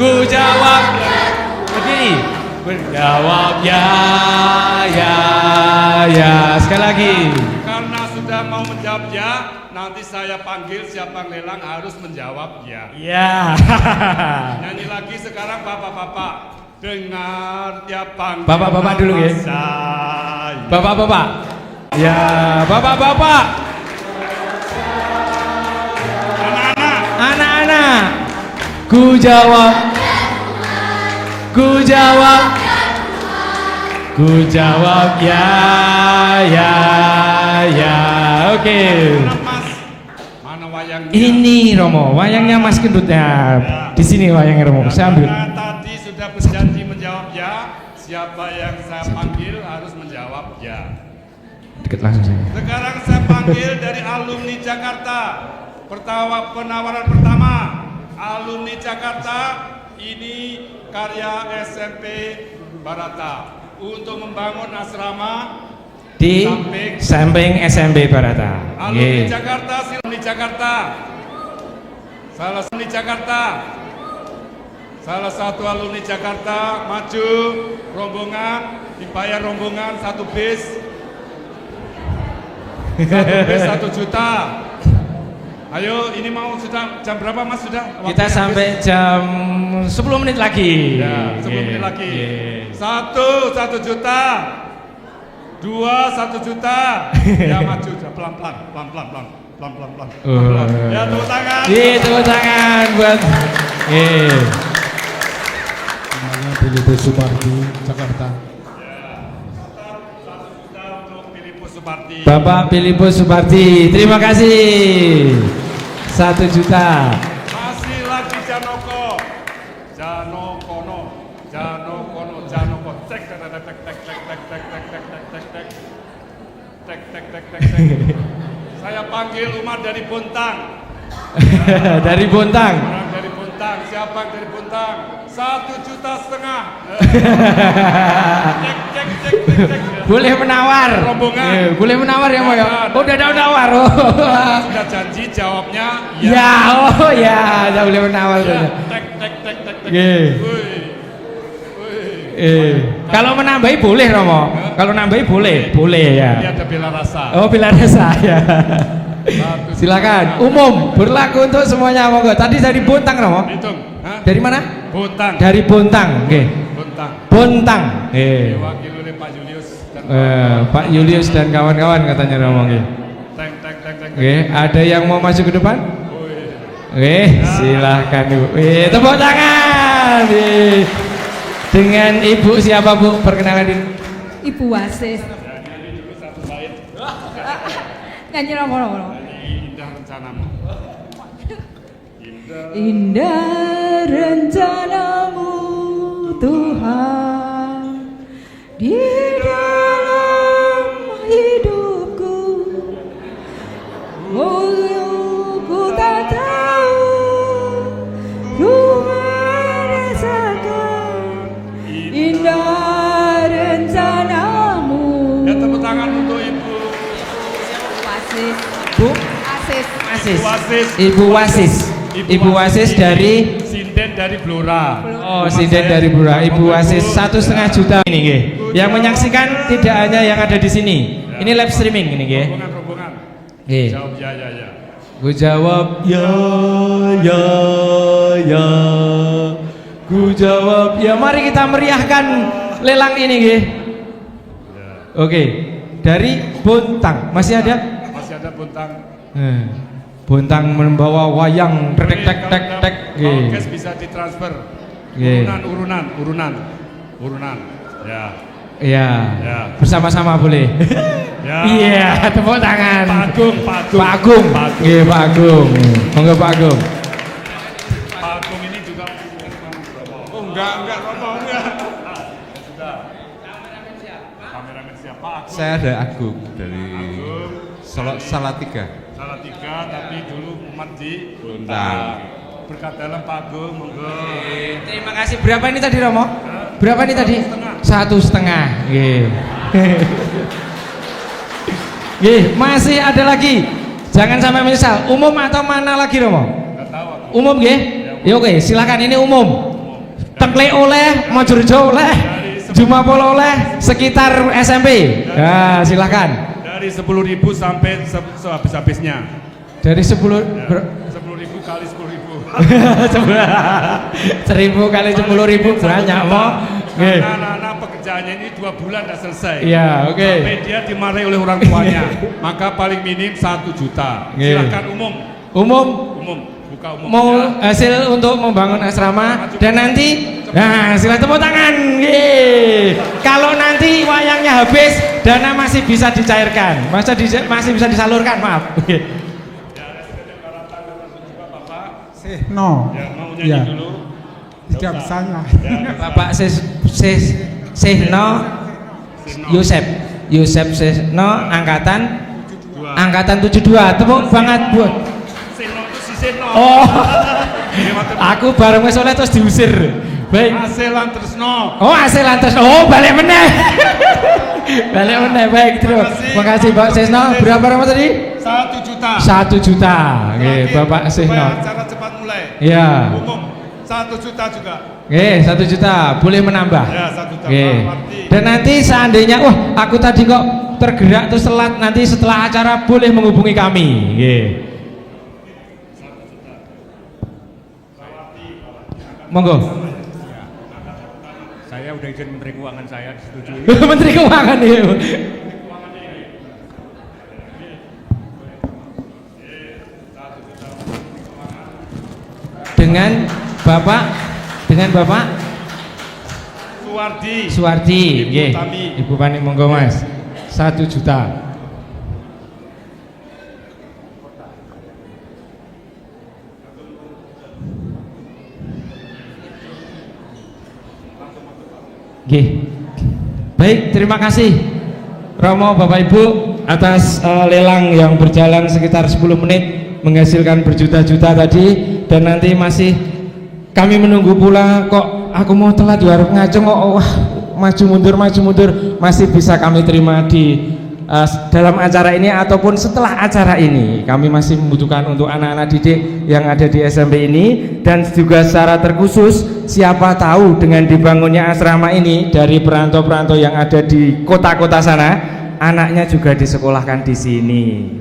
ku jawab begini, berjawab ya, sekali lagi. karena sudah mau menjawab ya, nanti saya panggil siapa yang lelang harus menjawab ya. Ya. Nyanyi lagi sekarang bapak-bapak, dengar tiap panggilan. Bapak-bapak dulu ya. Saya. Bapak-bapak. Ya, bapak-bapak. Anak-anak. Ku jawab ya. Oke. Mana wayangnya? Ini Romo, wayangnya Mas Kendutnya. Di sini wayangnya Romo. Saya ambil. Karena tadi sudah berjanji menjawab ya, siapa yang saya panggil harus menjawab ya. Deket langsung saya. Sekarang saya panggil dari alumni Jakarta. Penawaran pertama, alumni Jakarta, ini karya SMP Barata untuk membangun asrama Di samping SMP Barata. alumni Jakarta, alumni Jakarta. Salah satu alumni Jakarta maju rombongan, dibayar rombongan 1 bis. 1 bis 1 juta. Ayo, ini mau sudah jam berapa Mas sudah? Kita sampai jam 10 menit lagi. Ya, 10 menit lagi. 1 juta. 2 1 juta. Ya maju, pelan-pelan. Ya tepuk tangan. Tepuk tangan buat Namanya Filipus Supardi, Jakarta. Bapak Filipus Supardi. Terima kasih. 1 juta. Masih lagi Janoko. Tek. Saya panggil umat dari Bontang. Dari Bontang. Orang dari Bontang. Siapa yang dari Bontang? 1,5 juta. Cek. Boleh menawar. Rombongan. Boleh menawar ya, Mo ya. Oh, udah ada nawar. Sudah janji jawabnya Ya, udah boleh menawar. Ya, tek. Kalau menambahi boleh, Romo. Kalau nambahi boleh ya. Ini ada bela rasa. Oh, bila rasa ya. Silakan. Umum, berlaku untuk semuanya, monggo. Tadi dari Bontang, Romo. Hitung. Hah? Dari mana? Bontang. Dari Bontang. Oke. Bontang. Diwakili oleh Pak Julius dan Pak Julius dan kawan-kawan katanya Romo. Teng. Oke, ada yang mau masuk ke depan? Oke, silahkan Ibu. Tepuk tangan. Dengan Ibu siapa Bu? Perkenalkan diri. Ibu Wasis. Nyanyi Romo. Indah rencanamu. Indah rencanamu Tuhan di dalam hidupku. Oh, ku tak tahu ku merasakan indah rencanamu. Ya, tepuk tangan untuk Ibu Wasis. Bu Asis. Ibu Wasis dari Sinden dari Blora. Oh, sinden dari Blora. Ibu Wasis 1,5 juta ini nggih. Yang menyaksikan tidak hanya yang ada di sini. Ini live streaming ini nggih. Rombongan. Nggih. Jawab ya. Ku jawab ya. Ku jawab ya. Mari kita meriahkan lelang ini nggih. Oke. Dari Bontang. Masih ada? Masih ada Bontang. Bontang membawa wayang tek. Kalau cash bisa ditransfer. Urunan. Ya. Iya. Ya. Bersama-sama boleh. Ya. Iya, tepuk tangan. Pak Agung. Nggih, Pak Agung. Monggo Pak Agung. enggak Romo enggak. Sudah. Kameramen siapa? Agung. Saya ada Agung dari Salatiga. Salatiga, tapi dulu umat di Bontang. Berkat dalam Pak Agung, monggo. Terima kasih. Berapa ini tadi Romo? Berapa ini tadi? 1,5. Nggih, masih ada lagi. Jangan sampai menyesal. Umum atau mana lagi Romo? Umum nggih? Ya oke, silakan ini umum. Teklek oleh, Mojorejo oleh, Jumapolo oleh, sekitar SMP. Nah, silakan. Dari 10.000 sampai sehabis-habisnya. Dari 10.000 kali 10.000. 1.000 kali 10.000 banyak mo. Anak-anak pekerjaannya ini 2 bulan tidak selesai. Iya, oke. Sampai dia dimarahi oleh orang tuanya. Maka paling minim 1 juta. Silakan umum. Umum. Buka umum. Mau hasil untuk membangun asrama dan nanti, nah silakan tepuk tangan. Kalau nanti wayangnya habis, dana masih bisa dicairkan, masih bisa disalurkan. Maaf. No. Ya, mau nyanyi dulu. Tidak bisa lah. Bapak Sehno Yusef Sehno angkatan 72. Tepuk banget buat. Sehno itu si Sehno. Oh. Aku bareng wis oleh terus diusir. Baik. Aselan Tresno. Oh, Aselan Tresno. Oh, balik meneh. Balik meneh. Baik, terima kasih Pak Sehno. Berapa Romo tadi? 1 juta. 1 juta. Nggih, Bapak Sehno. Acara cepat mulai. Iya. Umum 1 juta juga. Oke, 1 juta, boleh menambah. Ya, 1 juta. Oke. Dan nanti seandainya, wah aku tadi kok tergerak terus telat, nanti setelah acara boleh menghubungi kami. Oke. Monggo. Saya udah izin Menteri Keuangan saya disetujui. Menteri Keuangan ya. Dengan Bapak Suwardi, nggih. Ibu Pani monggo Mas. 1 juta. Nggih. Baik, terima kasih Romo Bapak Ibu atas lelang yang berjalan sekitar 10 menit menghasilkan berjuta-juta tadi, dan nanti masih kami menunggu pula. Kok aku mau telat ya harus ngacung kok, wah maju mundur masih bisa kami terima di dalam acara ini ataupun setelah acara ini. Kami masih membutuhkan untuk anak-anak didik yang ada di SMP ini, dan juga secara terkhusus siapa tahu dengan dibangunnya asrama ini dari perantau-perantau yang ada di kota-kota sana, anaknya juga disekolahkan di sini.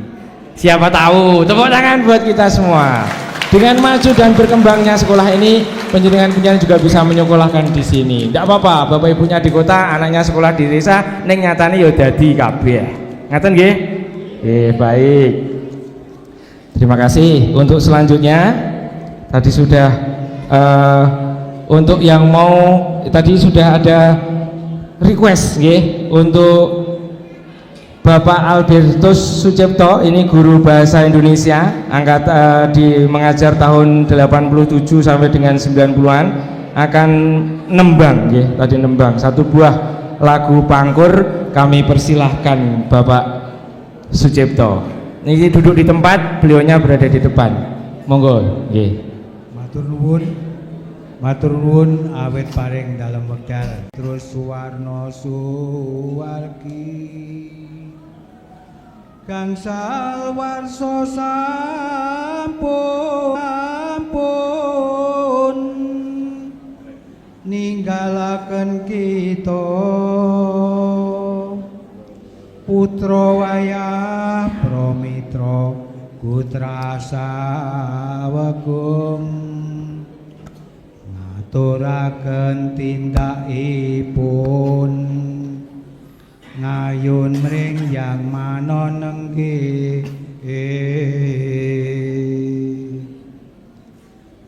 Siapa tahu, tepuk tangan buat kita semua. Dengan maju dan berkembangnya sekolah ini, penjenengan-penjenengan juga bisa menyekolahkan di sini. Tidak apa-apa, bapak ibunya di kota, anaknya sekolah di desa, neng nyatane yo dadi kabeh. Ngaten nggih? Baik. Terima kasih. Untuk selanjutnya, tadi sudah untuk yang mau, tadi sudah ada request nggih untuk Bapak Albertus Sucipto, ini guru bahasa Indonesia, mengajar tahun 87 sampai dengan 90-an, akan nembang, ya, tadi nembang 1 buah lagu pangkur. Kami persilahkan Bapak Sucipto. Ini duduk di tempat, beliaunya berada di depan. Monggo, nggih. Matur nuwun awet paring dalam wekdal. Terus suwarno suwargi gangsal warsa sampun ninggalaken kita putra wayah pramitra putra sawegung ngaturaken tindakipun ngayun mring yang manon nenggih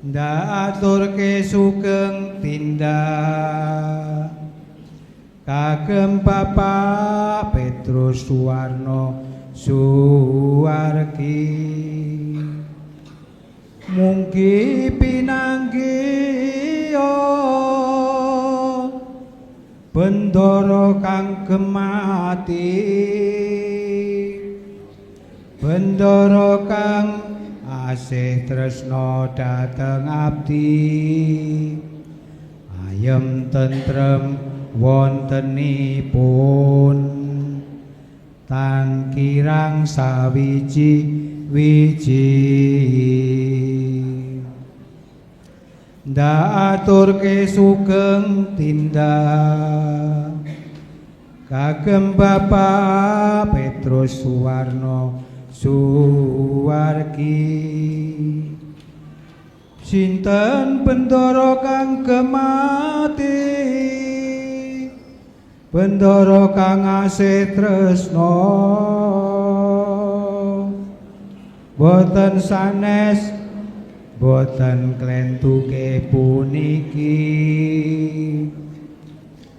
ndaturke sugeng tindak kagem Bapak Petrus Suwarno Suwargi mungki pinanggiya Bendoro kang gemati, bendoro kang asih tresno dhateng abdi, ayem tentrem wontenipun, tan kirang sawiji-wiji. Ndak aturke sugeng tindak kagem Bapak Petrus Suwarno Suwargi, sinten bendoro kang gemati, bendoro kang asih tresno, boten sanes boten klentuke puniki,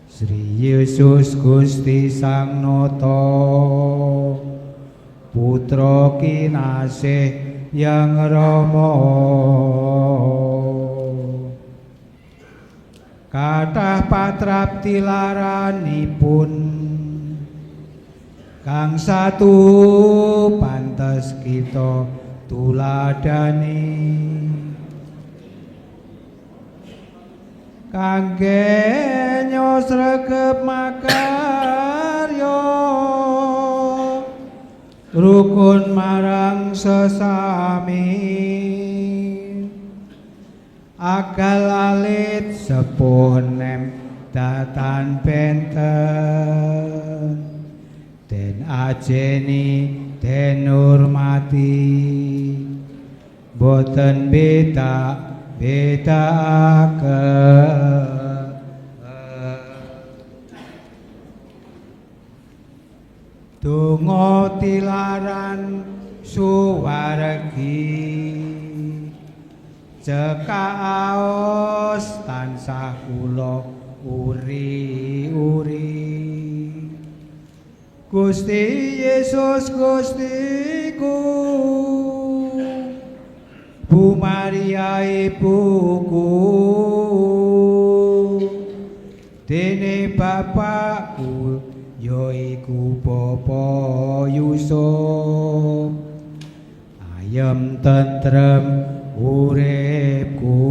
Sri Yesus Gusti Sang Nata, Putra kinasih Yang Rama. Kathah patrap tilaranipun kang satu pantes kita tuladani, kangge nyosregep makarya rukun marang sesami, agal alit sepuh nem datan benten, den ajeni den hormati, boten beda-bedaaken. Donga tilaran suwargi, cekaos tansah kula uri-uri. Gusti Yesus Gustiku, Bu Maria ibuku, dene Bapakku yaiku Bapa Yusuf, ayem tentrem uripku,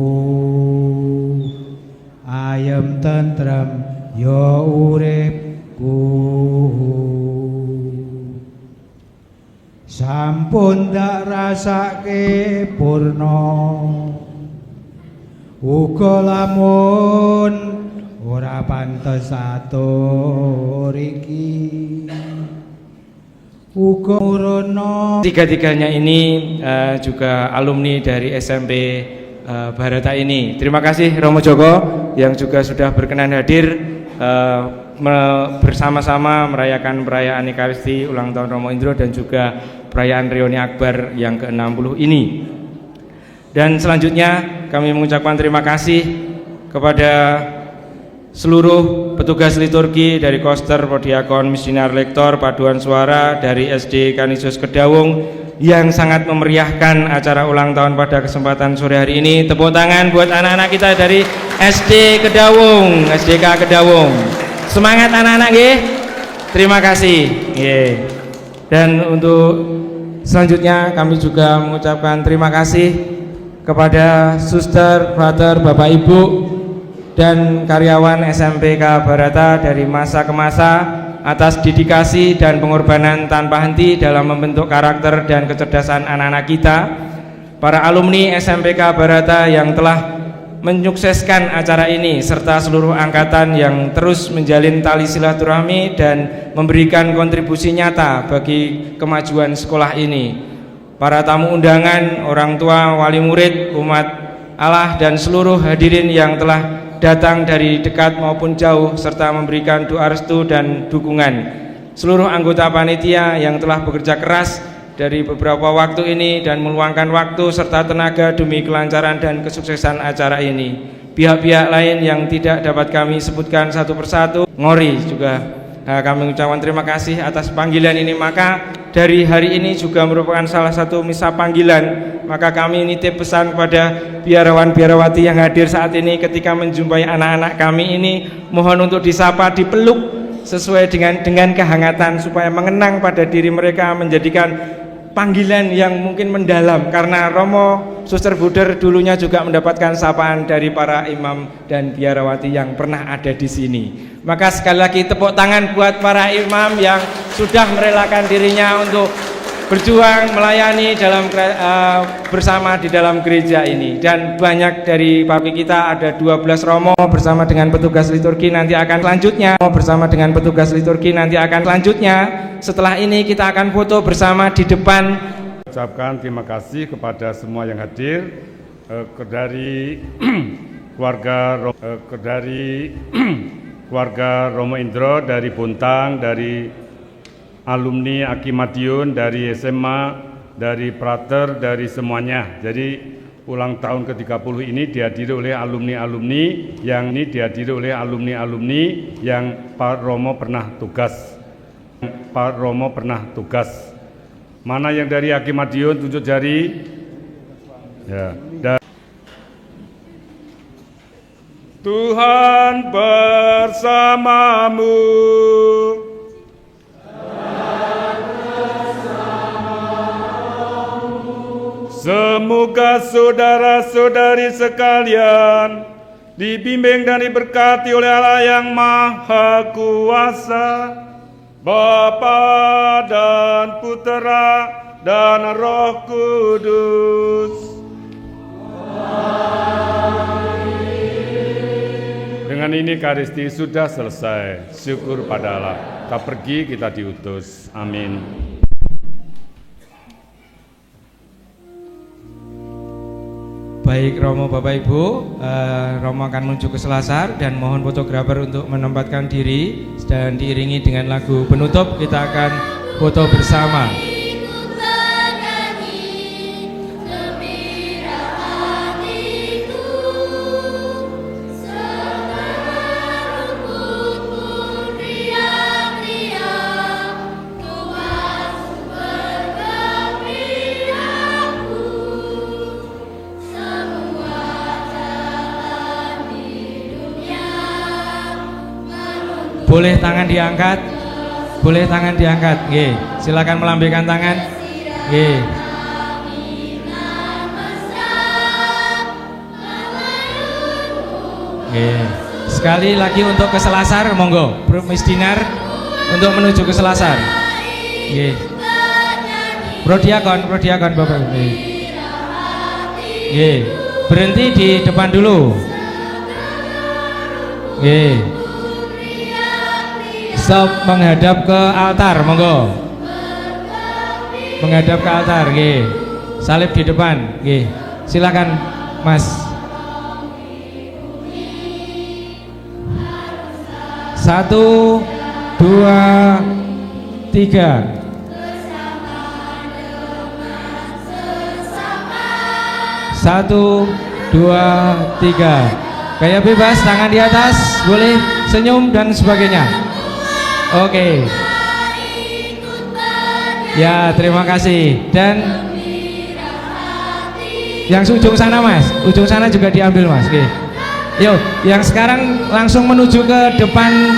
ayem tentrem ya uripku. Sampun dak rasake purna, uga lamun ora pantes atur iki, uga murono. Tiga-tiganya ini juga alumni dari SMP Barata ini. Terima kasih Romo Joko yang juga sudah berkenan hadir bersama-sama merayakan perayaan Ekaristi ulang tahun Romo Indro dan juga perayaan Reuni Akbar yang ke-60 ini. Dan selanjutnya kami mengucapkan terima kasih kepada seluruh petugas liturgi dari Koster, Podiakon, Misinar, Lektor, Paduan Suara dari SD Kanisius Kedawung yang sangat memeriahkan acara ulang tahun pada kesempatan sore hari ini. Tepuk tangan buat anak-anak kita dari SD Kedawung, SDK Kedawung. Semangat anak-anak nggih. Terima kasih. Nggih. Dan untuk selanjutnya kami juga mengucapkan terima kasih kepada suster, brother, Bapak Ibu dan karyawan SMPK Barata dari masa ke masa atas dedikasi dan pengorbanan tanpa henti dalam membentuk karakter dan kecerdasan anak-anak kita. Para alumni SMPK Barata yang telah menyukseskan acara ini serta seluruh angkatan yang terus menjalin tali silaturahmi dan memberikan kontribusi nyata bagi kemajuan sekolah ini. Para tamu undangan, orang tua, wali murid, umat Allah dan seluruh hadirin yang telah datang dari dekat maupun jauh serta memberikan doa restu dan dukungan. Seluruh anggota panitia yang telah bekerja keras dari beberapa waktu ini dan meluangkan waktu serta tenaga demi kelancaran dan kesuksesan acara ini. Pihak-pihak lain yang tidak dapat kami sebutkan satu persatu, Ngori juga kami mengucapkan terima kasih atas panggilan ini. Maka dari hari ini juga merupakan salah satu misa panggilan, maka kami nitip pesan kepada biarawan-biarawati yang hadir saat ini ketika menjumpai anak-anak kami ini, mohon untuk disapa, dipeluk sesuai dengan kehangatan supaya mengenang pada diri mereka, menjadikan panggilan yang mungkin mendalam, karena Romo Suster Buder dulunya juga mendapatkan sapaan dari para imam dan biarawati yang pernah ada di sini. Maka sekali lagi tepuk tangan buat para imam yang sudah merelakan dirinya untuk berjuang melayani dalam bersama di dalam gereja ini. Dan banyak dari paroki kita, ada 12 romo bersama dengan petugas liturgi nanti akan selanjutnya setelah ini kita akan foto bersama di depan. Ucapkan terima kasih kepada semua yang hadir, dari keluarga Romo Indro dari Bontang, dari alumni Aki Madiun, dari SMA, dari Prater, dari semuanya. Jadi ulang tahun ke-30 ini dihadiri oleh alumni-alumni yang Pak Romo pernah tugas. Mana yang dari Aki Madiun, tunjuk jari. Ya. Tuhan bersamamu. Semoga saudara-saudari sekalian dibimbing dan diberkati oleh Allah yang Maha Kuasa, Bapa dan Putera dan Roh Kudus. Dengan ini Ekaristi sudah selesai. Syukur pada Allah. Kita pergi, kita diutus. Amin. Baik Romo, Bapak Ibu, Romo akan menuju ke Selasar dan mohon fotografer untuk menempatkan diri, dan diiringi dengan lagu penutup kita akan foto bersama. Boleh tangan diangkat, nggih. Silakan melambaikan tangan, nggih. Nggih. Sekali lagi untuk ke Selasar, monggo, Bro Miss Dinar untuk menuju ke Selasar, nggih. Bro Diakon Bapak, nggih. Nggih. Berhenti di depan dulu, nggih. Stop, menghadap ke altar, monggo. Menghadap ke altar, nggih. Salib di depan, nggih. Silakan, Mas. 1, 2, 3. Satu, 2, 3. Gaya bebas, tangan di atas, boleh senyum dan sebagainya. Oke. Ya, terima kasih. Dan yang ujung sana, Mas, ujung sana juga diambil, Mas. Oke. Yuk, yang sekarang langsung menuju ke depan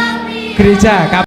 gereja.